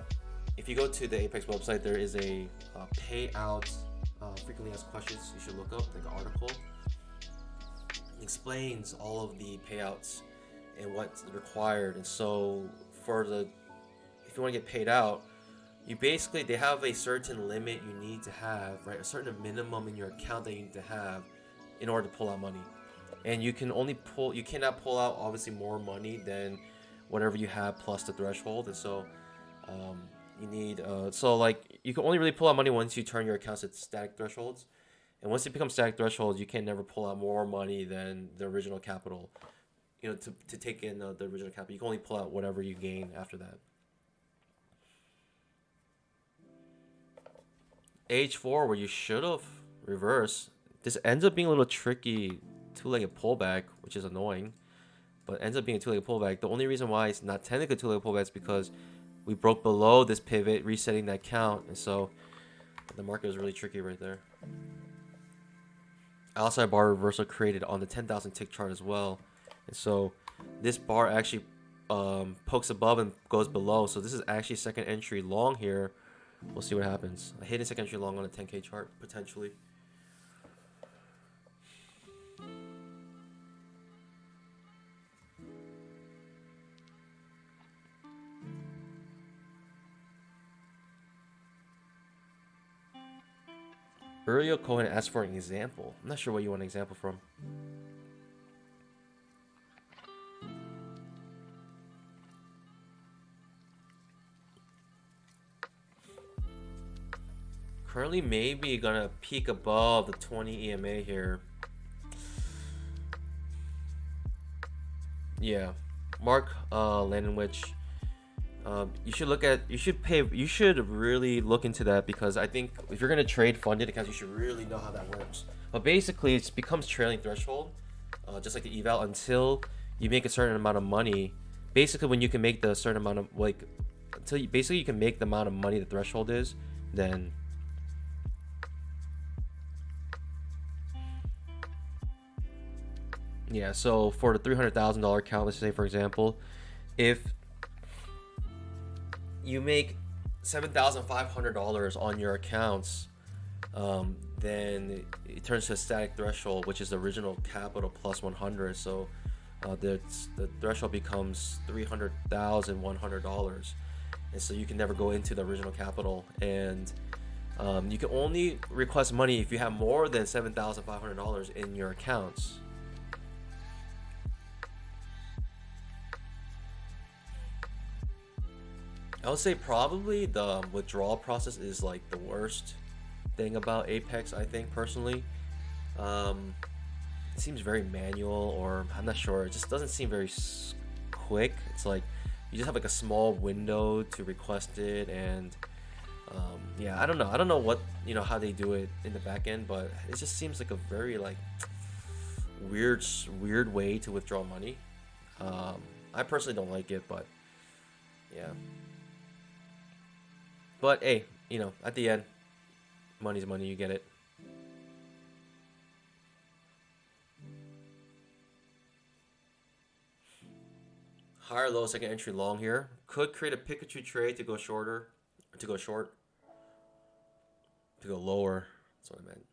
if you go to the Apex website, there is a payout frequently asked questions you should look up, like an article. It explains all of the payouts and what's required. And so for the, if you want to get paid out, you basically, they have a certain limit you need to have, right? A certain minimum in your account that you need to have in order to pull out money. And you can only pull, you cannot pull out obviously more money than whatever you have plus the threshold. And so you need, so like you can only really pull out money once you turn your accounts at static thresholds. And once it becomes static thresholds, you can never pull out more money than the original capital, you know, to take in the original capital. You can only pull out whatever you gain after that. H4 where you should have reversed. This ends up being a little tricky two-legged pullback, which is annoying, but ends up being a two-legged pullback. The only reason why it's not technically a two-legged pullback is because we broke below this pivot, resetting that count, and so the market is really tricky right there. outside bar reversal created on the 10,000 tick chart as well. And so this bar actually pokes above and goes below. So this is actually second entry long here. We'll see what happens. A hidden second entry long on a 10K chart potentially. Uriel Cohen asked for an example. I'm not sure what you want an example from. Currently, maybe gonna peak above the 20 EMA here. Yeah, Mark Landinwich. You should really look into that, because I think if you're gonna trade funded accounts, you should really know how that works. But basically, it becomes trailing threshold, just like the eval, until you make a certain amount of money. Basically, when you can make the certain amount of until you can make the amount of money the threshold is, then yeah. So for the $300,000 account, let's say for example, if you make $7,500 on your accounts, then it turns to a static threshold, which is the original capital plus 100. So the threshold becomes $300,100, and so you can never go into the original capital. And you can only request money if you have more than $7,500 in your accounts. I would say probably the withdrawal process is like the worst thing about Apex, I think personally. It seems very manual, or I'm not sure. It just doesn't seem very quick. It's like you just have like a small window to request it, and yeah, I don't know what, how they do it in the back end, but it just seems like a very like weird way to withdraw money. I personally don't like it, but yeah. But hey, at the end, money's money, you get it. Higher low second entry long here. Could create a Pikachu trade to go shorter, to go short, to go lower. That's what I meant.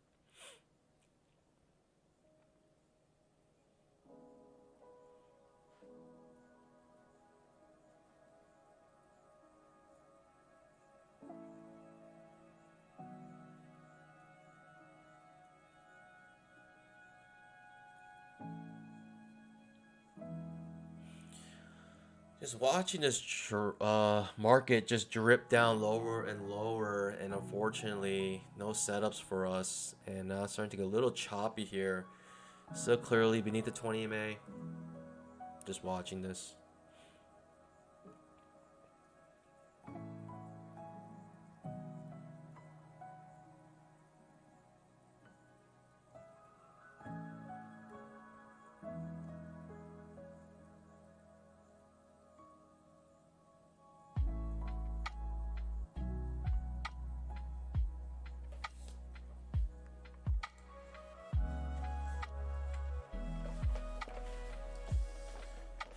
Just watching this market just drip down lower and lower, and unfortunately, no setups for us. And now it's starting to get a little choppy here. Still clearly beneath the 20 MA. Just watching this.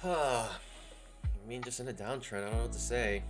I mean, just in a downtrend, I don't know what to say.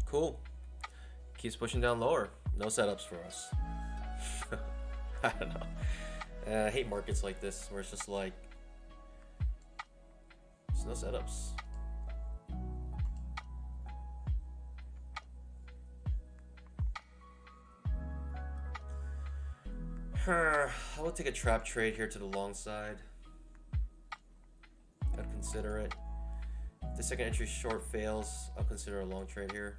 Cool. Keeps pushing down lower. No setups for us. I don't know. I hate markets like this where it's just like there's no setups. I will take a trap trade here to the long side. I'd consider it. If the second entry short fails, I'll consider a long trade here.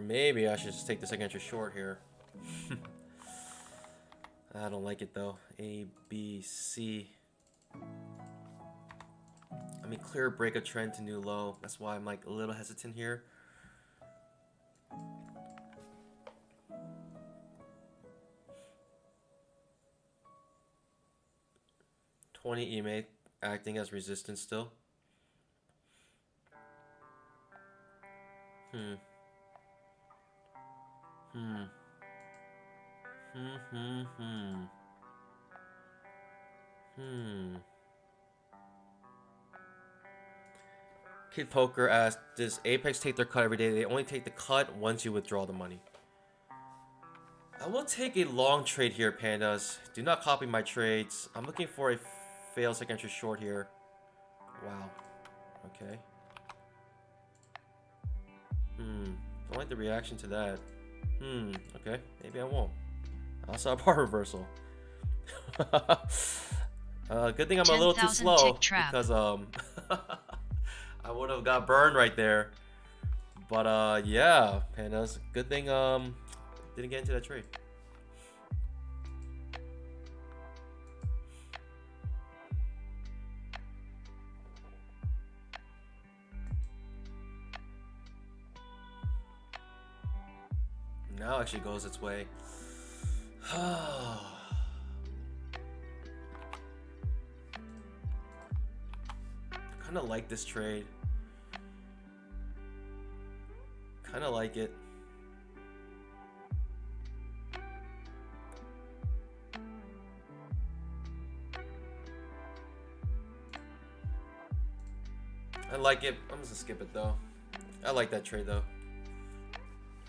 Or maybe I should just take the second entry short here. I don't like it though. A, B, C. I mean, clear break a trend to new low. That's why I'm like a little hesitant here. $20 EMA acting as resistance still. Kid Poker asked, does Apex take their cut every day? They only take the cut once you withdraw the money. I will take a long trade here, pandas. Do not copy my trades. I'm looking for a fail second entry short here. Wow. Okay. Don't like the reaction to that. Okay. Maybe I won't. I'll saw a bar reversal. Good thing I'm a little too slow because I would have got burned right there. But yeah, pandas. Good thing didn't get into that trade. Now actually goes its way. Kind of like this trade. Kind of like it. I like it. I'm just gonna skip it though. I like that trade though.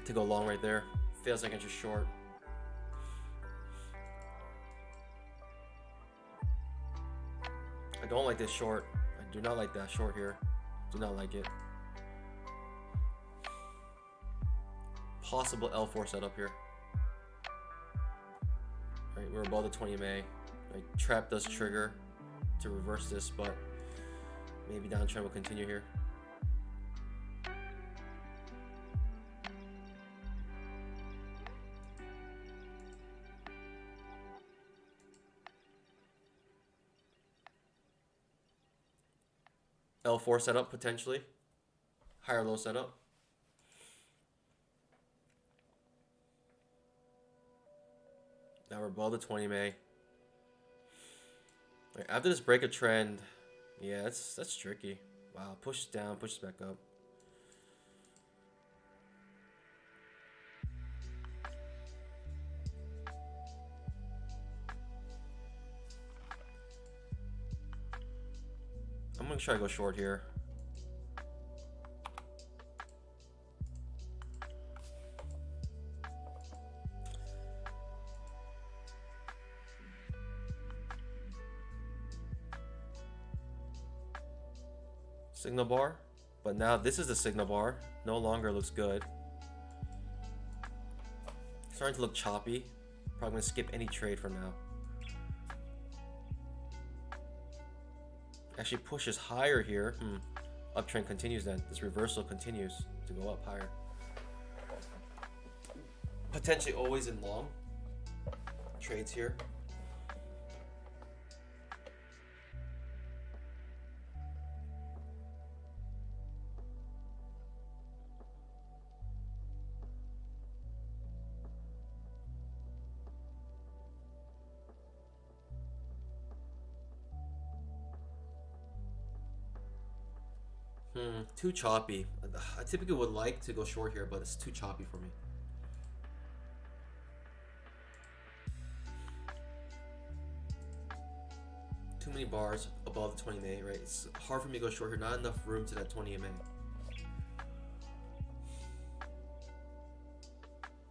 To go long right there. Feels like it's just short. I don't like this short. I do not like that short here. Do not like it. Possible L4 setup here. Right, we're above the 20 MA. Right, trap does trigger to reverse this, but maybe downtrend will continue here. L4 setup potentially. Higher low setup. Now we're above the 20 MA. Right, after this break of trend, yeah, that's tricky. Wow, pushes down, pushes back up. I'm gonna try to go short here. Signal bar, but now this is the signal bar. No longer looks good. Starting to look choppy. Probably gonna skip any trade from now. Actually pushes higher here. Uptrend continues then. This reversal continues to go up higher. Potentially always in long trades here. Too choppy. I typically would like to go short here, but it's too choppy for me. Too many bars above the 20 MA, right? It's hard for me to go short here. Not enough room to that 20 MA.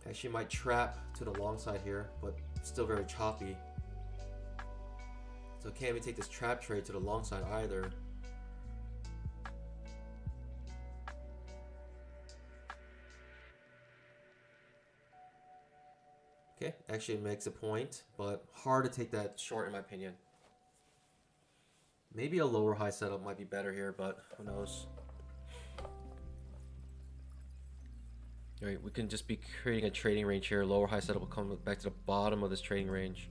Actually might trap to the long side here, but still very choppy. So can't even take this trap trade to the long side either. Okay, actually makes a point, but hard to take that short in my opinion. Maybe a lower high setup might be better here, but who knows. Right, we can just be creating a trading range here. Lower high setup will come back to the bottom of this trading range.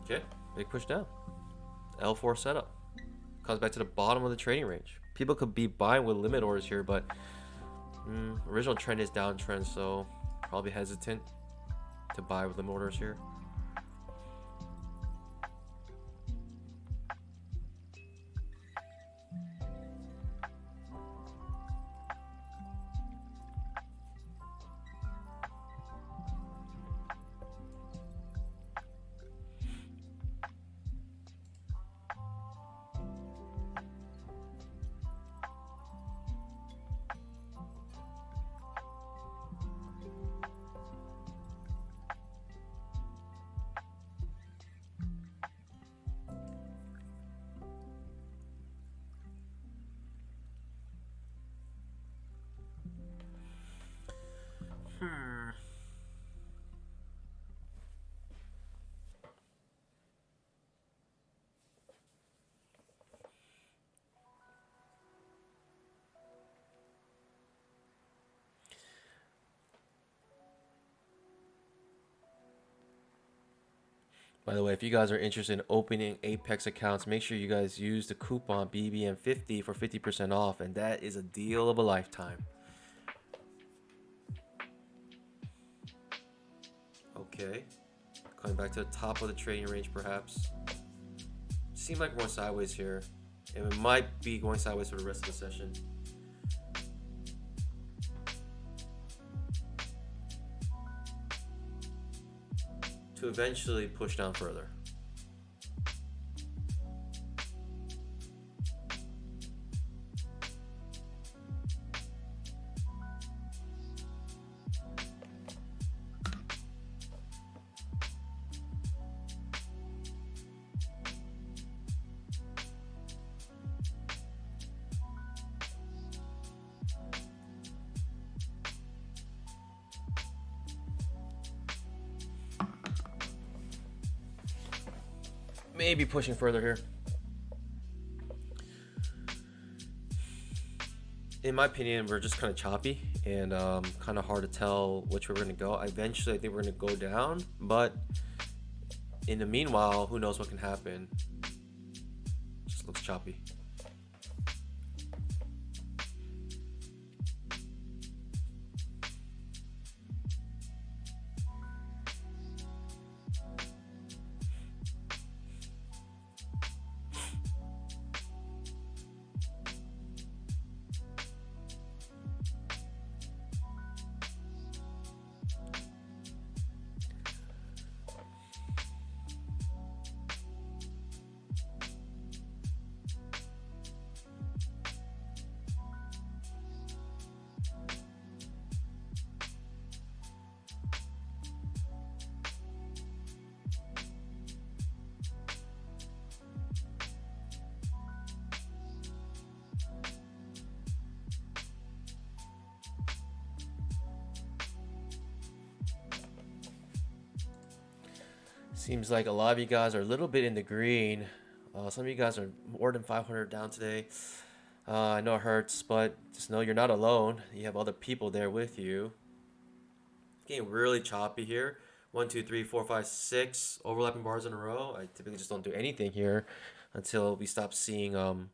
Okay, big push down. L4 setup. Comes back to the bottom of the trading range. People could be buying with limit orders here, but original trend is downtrend, so probably hesitant to buy with limit orders here. By the way, if you guys are interested in opening Apex accounts, make sure you guys use the coupon BBM50 for 50% off, and that is a deal of a lifetime. Okay, coming back to the top of the trading range, perhaps. Seems like we're going sideways here, and it might be going sideways for the rest of the session. To eventually push down further. Maybe pushing further here. In my opinion, we're just kind of choppy and kind of hard to tell which way we're going to go. Eventually, I think we're going to go down, but in the meanwhile, who knows what can happen. Just looks choppy. Seems like a lot of you guys are a little bit in the green. Some of you guys are more than 500 down today. I know it hurts, but just know you're not alone. You have other people there with you. It's getting really choppy here. 1, 2, 3, 4, 5, 6 overlapping bars in a row. I typically just don't do anything here until we stop seeing when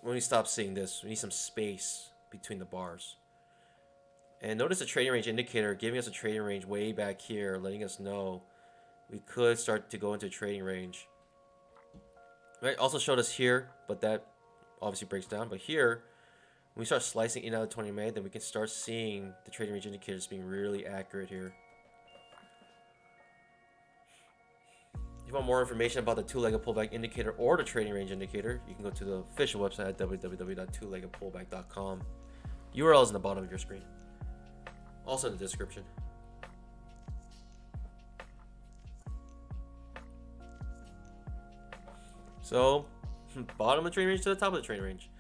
we stop seeing this, we need some space between the bars. And notice the trading range indicator giving us a trading range way back here, letting us know we could start to go into trading range. Right, also showed us here, but that obviously breaks down. But here, when we start slicing in out of 20 MA, then we can start seeing the trading range indicators being really accurate here. If you want more information about the two-legged pullback indicator or the trading range indicator, you can go to the official website at www.twoleggedpullback.com. URL is in the bottom of your screen. Also in the description. So, bottom of the trading range to the top of the trading range.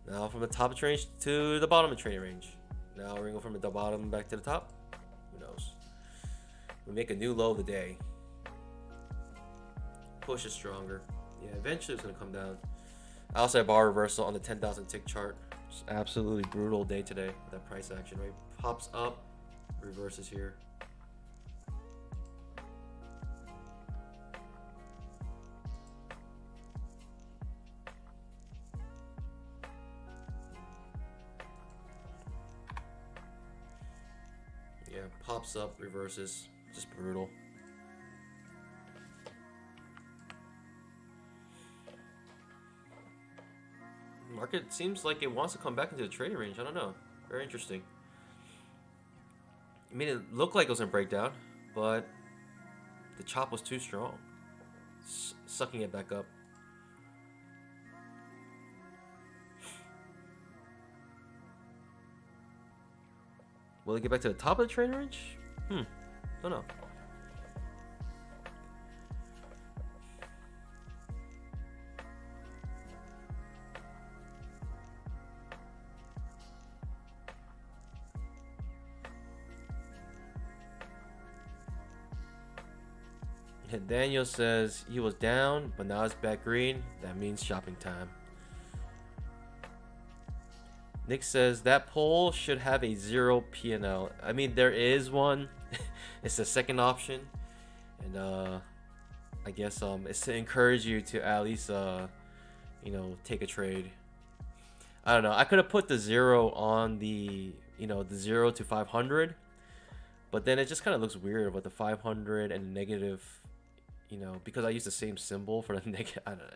Now from the top of the trading range to the bottom of the trading range. Now we're gonna go from the bottom back to the top. Who knows? We make a new low of the day. Push is stronger. Yeah, eventually it's gonna come down. Outside bar reversal on the 10,000 tick chart. Just absolutely brutal day today with that price action, right? Pops up, reverses here. Yeah, pops up, reverses, just brutal. Market seems like it wants to come back into the trading range. I don't know. Very interesting. I mean, it looked like it was gonna break down, but the chop was too strong, sucking it back up. Will it get back to the top of the trading range? Don't know. And Daniel says he was down, but now it's back green. That means shopping time. Nick says that poll should have a 0 P&L. I mean, there is one. It's the second option, and I guess it's to encourage you to at least you know, take a trade. I don't know. I could have put the 0 on the, you know, the 0 to 500, but then it just kind of looks weird with the 500 and the negative, you know, because I use the same symbol for the negative. I don't know.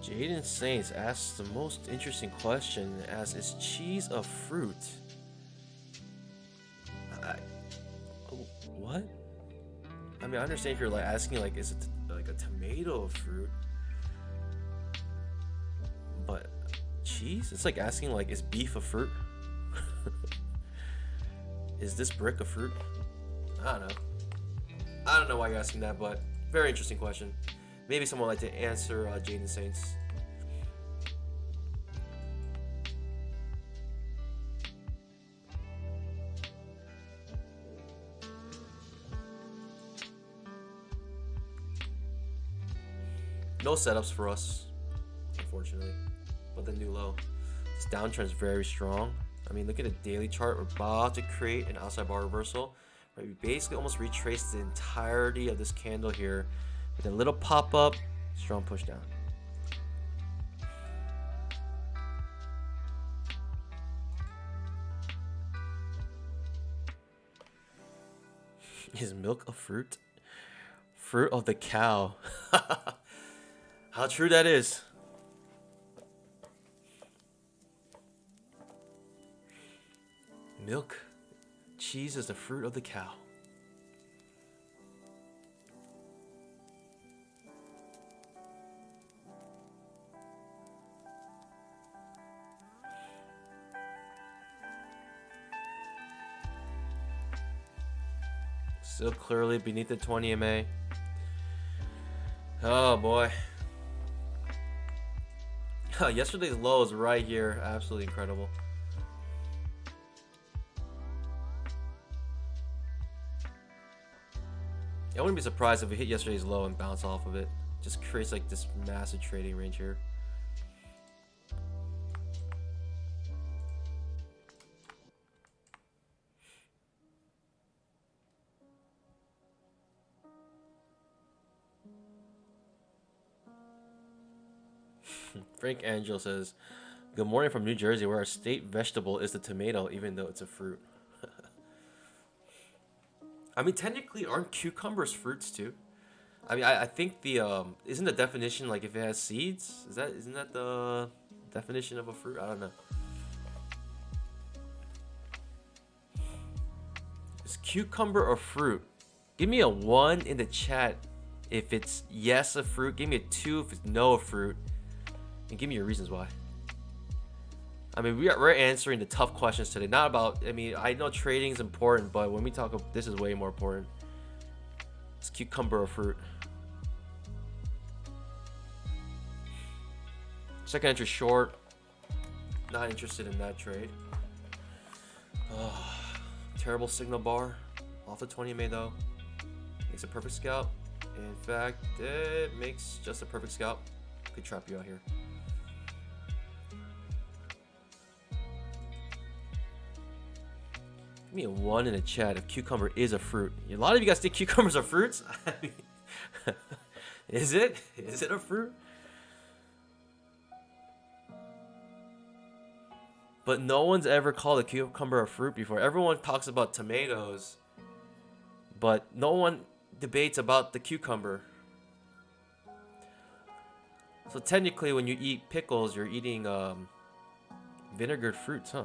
Jaden Saints asks the most interesting question, as is cheese a fruit? What? I mean, I understand if you're like asking like, is it like a tomato a fruit? But cheese? It's like asking like, is beef a fruit? Is this brick a fruit? I don't know. I don't know why you're asking that, but very interesting question. Maybe someone would like to answer Jaden Saints. No setups for us, unfortunately. But the new low. This downtrend is very strong. I mean, look at the daily chart. We're about to create an outside bar reversal. Right? We basically almost retraced the entirety of this candle here with a little pop up, strong push down. Is milk a fruit? Fruit of the cow. How true that is. Milk. Cheese is the fruit of the cow. Still clearly beneath the 20 MA. Oh boy. Yesterday's low is right here. Absolutely incredible. I wouldn't be surprised if we hit yesterday's low and bounce off of it. Just creates like this massive trading range here. Frank Angel says, "Good morning from New Jersey, where our state vegetable is the tomato, even though it's a fruit." I mean, technically, aren't cucumbers fruits too? I mean, I think the isn't the definition like if it has seeds? Isn't that the definition of a fruit? I don't know. Is cucumber a fruit? Give me a 1 in the chat if it's yes a fruit. Give me a 2 if it's no a fruit, and give me your reasons why. I mean, we're answering the tough questions today. Not about. I mean, I know trading is important, but when we talk about this, is way more important. Is cucumber a fruit? Second entry short. Not interested in that trade. Oh, terrible signal bar. Off the 20 MA though. Makes a perfect scalp. In fact, it makes just a perfect scalp. Could trap you out here. Give me a 1 in the chat if cucumber is a fruit. A lot of you guys think cucumbers are fruits. I mean, is it? Is it a fruit? But no one's ever called a cucumber a fruit before. Everyone talks about tomatoes, but no one debates about the cucumber. So technically, when you eat pickles, you're eating vinegared fruits, huh?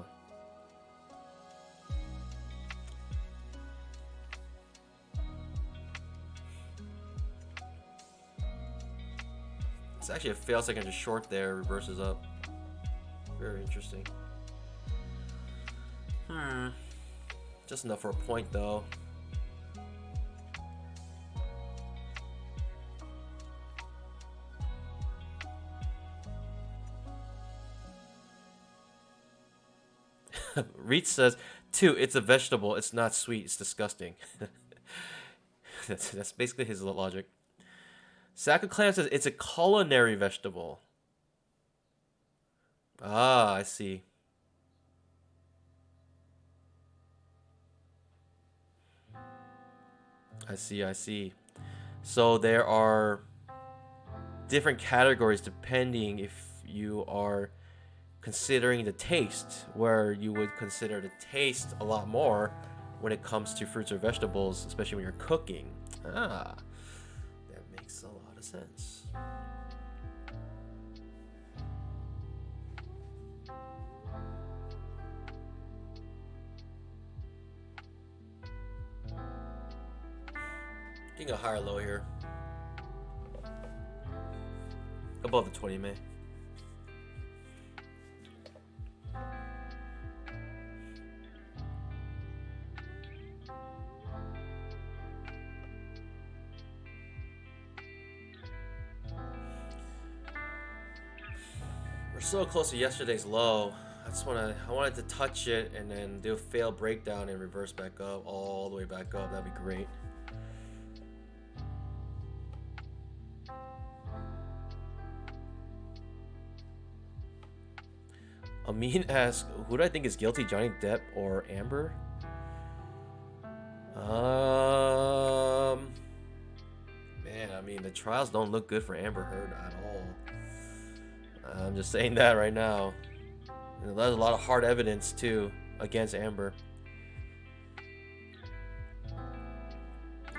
It's actually a fail second to short there, reverses up. Very interesting. Just enough for a point though. Reach says, 2, it's a vegetable. It's not sweet. It's disgusting. That's basically his logic. Saka Clam says, it's a culinary vegetable. Ah, I see. I see. So there are different categories depending if you are considering the taste, where you would consider the taste a lot more when it comes to fruits or vegetables, especially when you're cooking. Ah, that makes a lot of sense. Getting a higher low here. Above the 20 MA. We're so close to yesterday's low. I wanted to touch it and then do a fail breakdown and reverse back up, all the way back up. That'd be great. Amin asks, who do I think is guilty, Johnny Depp or Amber? Man, I mean, the trials don't look good for Amber Heard at all. I'm just saying that right now. And there's a lot of hard evidence too against Amber.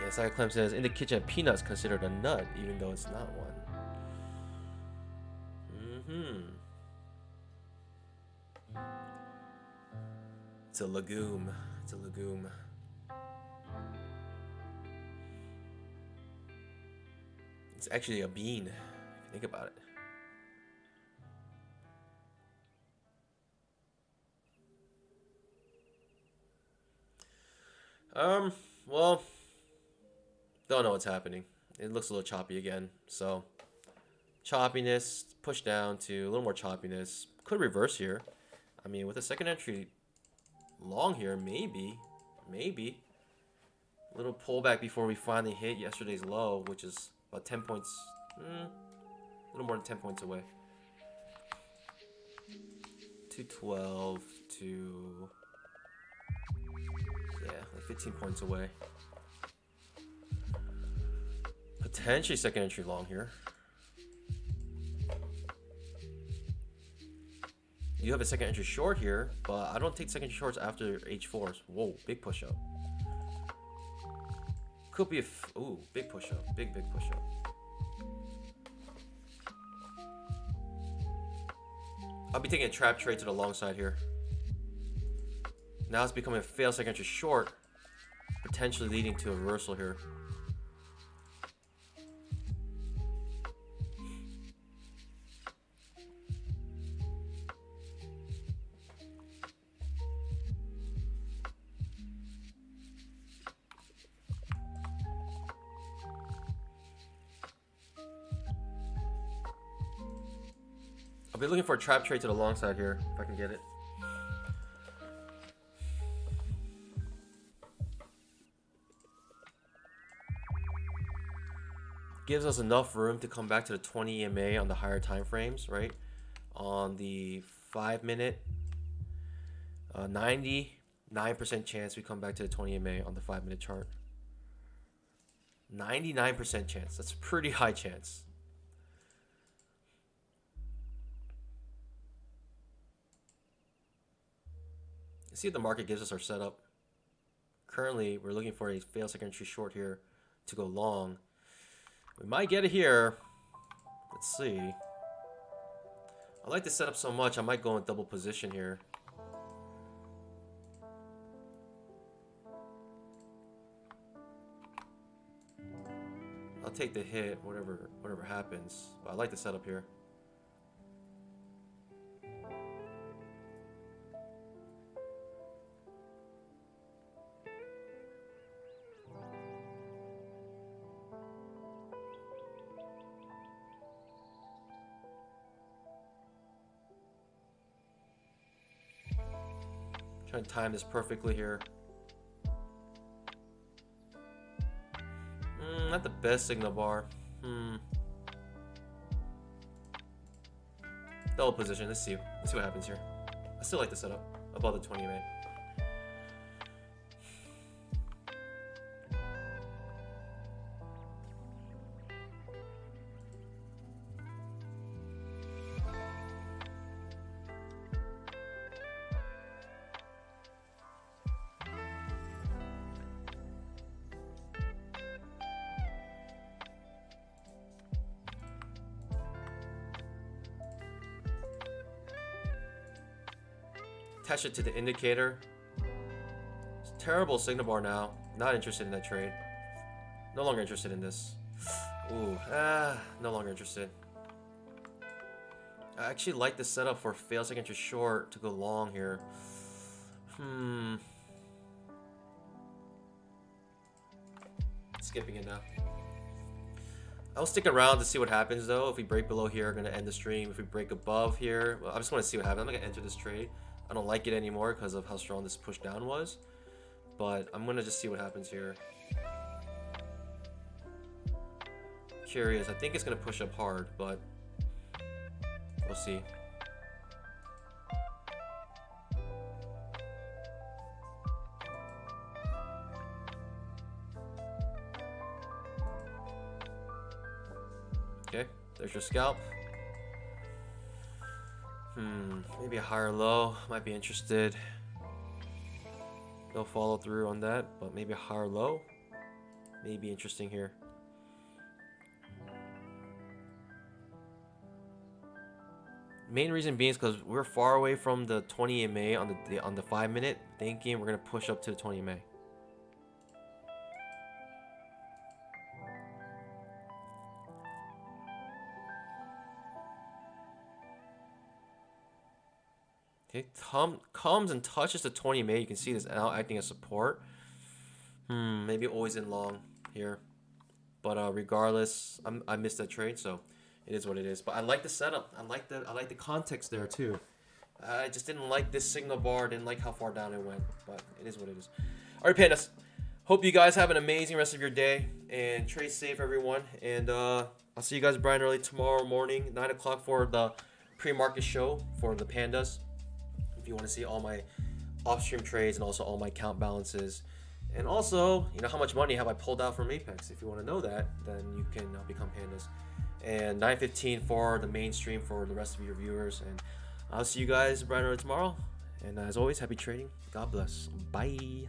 Yeah, Saka Clem says, in the kitchen, peanuts considered a nut, even though it's not one. It's a legume. It's a legume. It's actually a bean, if you think about it. Well, Don't know what's happening. It looks a little choppy again. So choppiness, push down to a little more choppiness. Could reverse here. I mean, with a second entry long here, maybe. A little pullback before we finally hit yesterday's low, which is about 10 points. A little more than 10 points away. 212 to... yeah, like 15 points away. Potentially second entry long here. You have a second entry short here, but I don't take second entry shorts after H4s. Whoa, big push up. Could be a ooh, big push up. Big push up. I'll be taking a trap trade to the long side here. Now it's becoming a failed second entry short, potentially leading to a reversal here. I'll be looking for a trap trade to the long side here, if I can get it. Gives us enough room to come back to the 20 EMA on the higher time frames, right? On the 5 minute, 99% chance we come back to the 20 EMA on the 5 minute chart. 99% chance. That's a pretty high chance. Let's see if the market gives us our setup. Currently, we're looking for a failed second entry short here to go long. We might get it here. Let's see. I like the setup so much, I might go in double position here. I'll take the hit, whatever happens. But I like the setup here. Trying to time this perfectly here. Not the best signal bar. Double position. Let's see what happens here. I still like the setup above the 20 MA. Attach it to the indicator. It's a terrible signal bar now. Not interested in that trade. No longer interested in this. Ooh, no longer interested. I actually like the setup for fail second entry short to go long here. Skipping it now. I'll stick around to see what happens though. If we break below here, I'm gonna end the stream. If we break above here, well, I just want to see what happens. I'm not gonna enter this trade. I don't like it anymore because of how strong this push down was. But I'm gonna just see what happens here. Curious. I think it's gonna push up hard, but we'll see. Okay, there's your scalp. Maybe a higher low. Might be interested. No follow through on that, but maybe a higher low. May be interesting here. Main reason being is because we're far away from the 20 EMA on the 5 minute, thinking we're gonna push up to the 20 EMA. Okay, comes and touches the 20 EMA. You can see this now acting as support. Maybe always in long here. But regardless, I missed that trade, so it is what it is. But I like the setup. I like the context there too. I just didn't like this signal bar. Didn't like how far down it went. But it is what it is. All right, pandas. Hope you guys have an amazing rest of your day and trade safe, everyone. And I'll see you guys bright and early tomorrow morning, 9 o'clock for the pre-market show for the pandas. If you want to see all my off-stream trades and also all my account balances. And also, you know, how much money have I pulled out from Apex? If you want to know that, then you can become pandas. And 9:15 for the mainstream for the rest of your viewers. And I'll see you guys bright and early tomorrow. And as always, happy trading. God bless. Bye.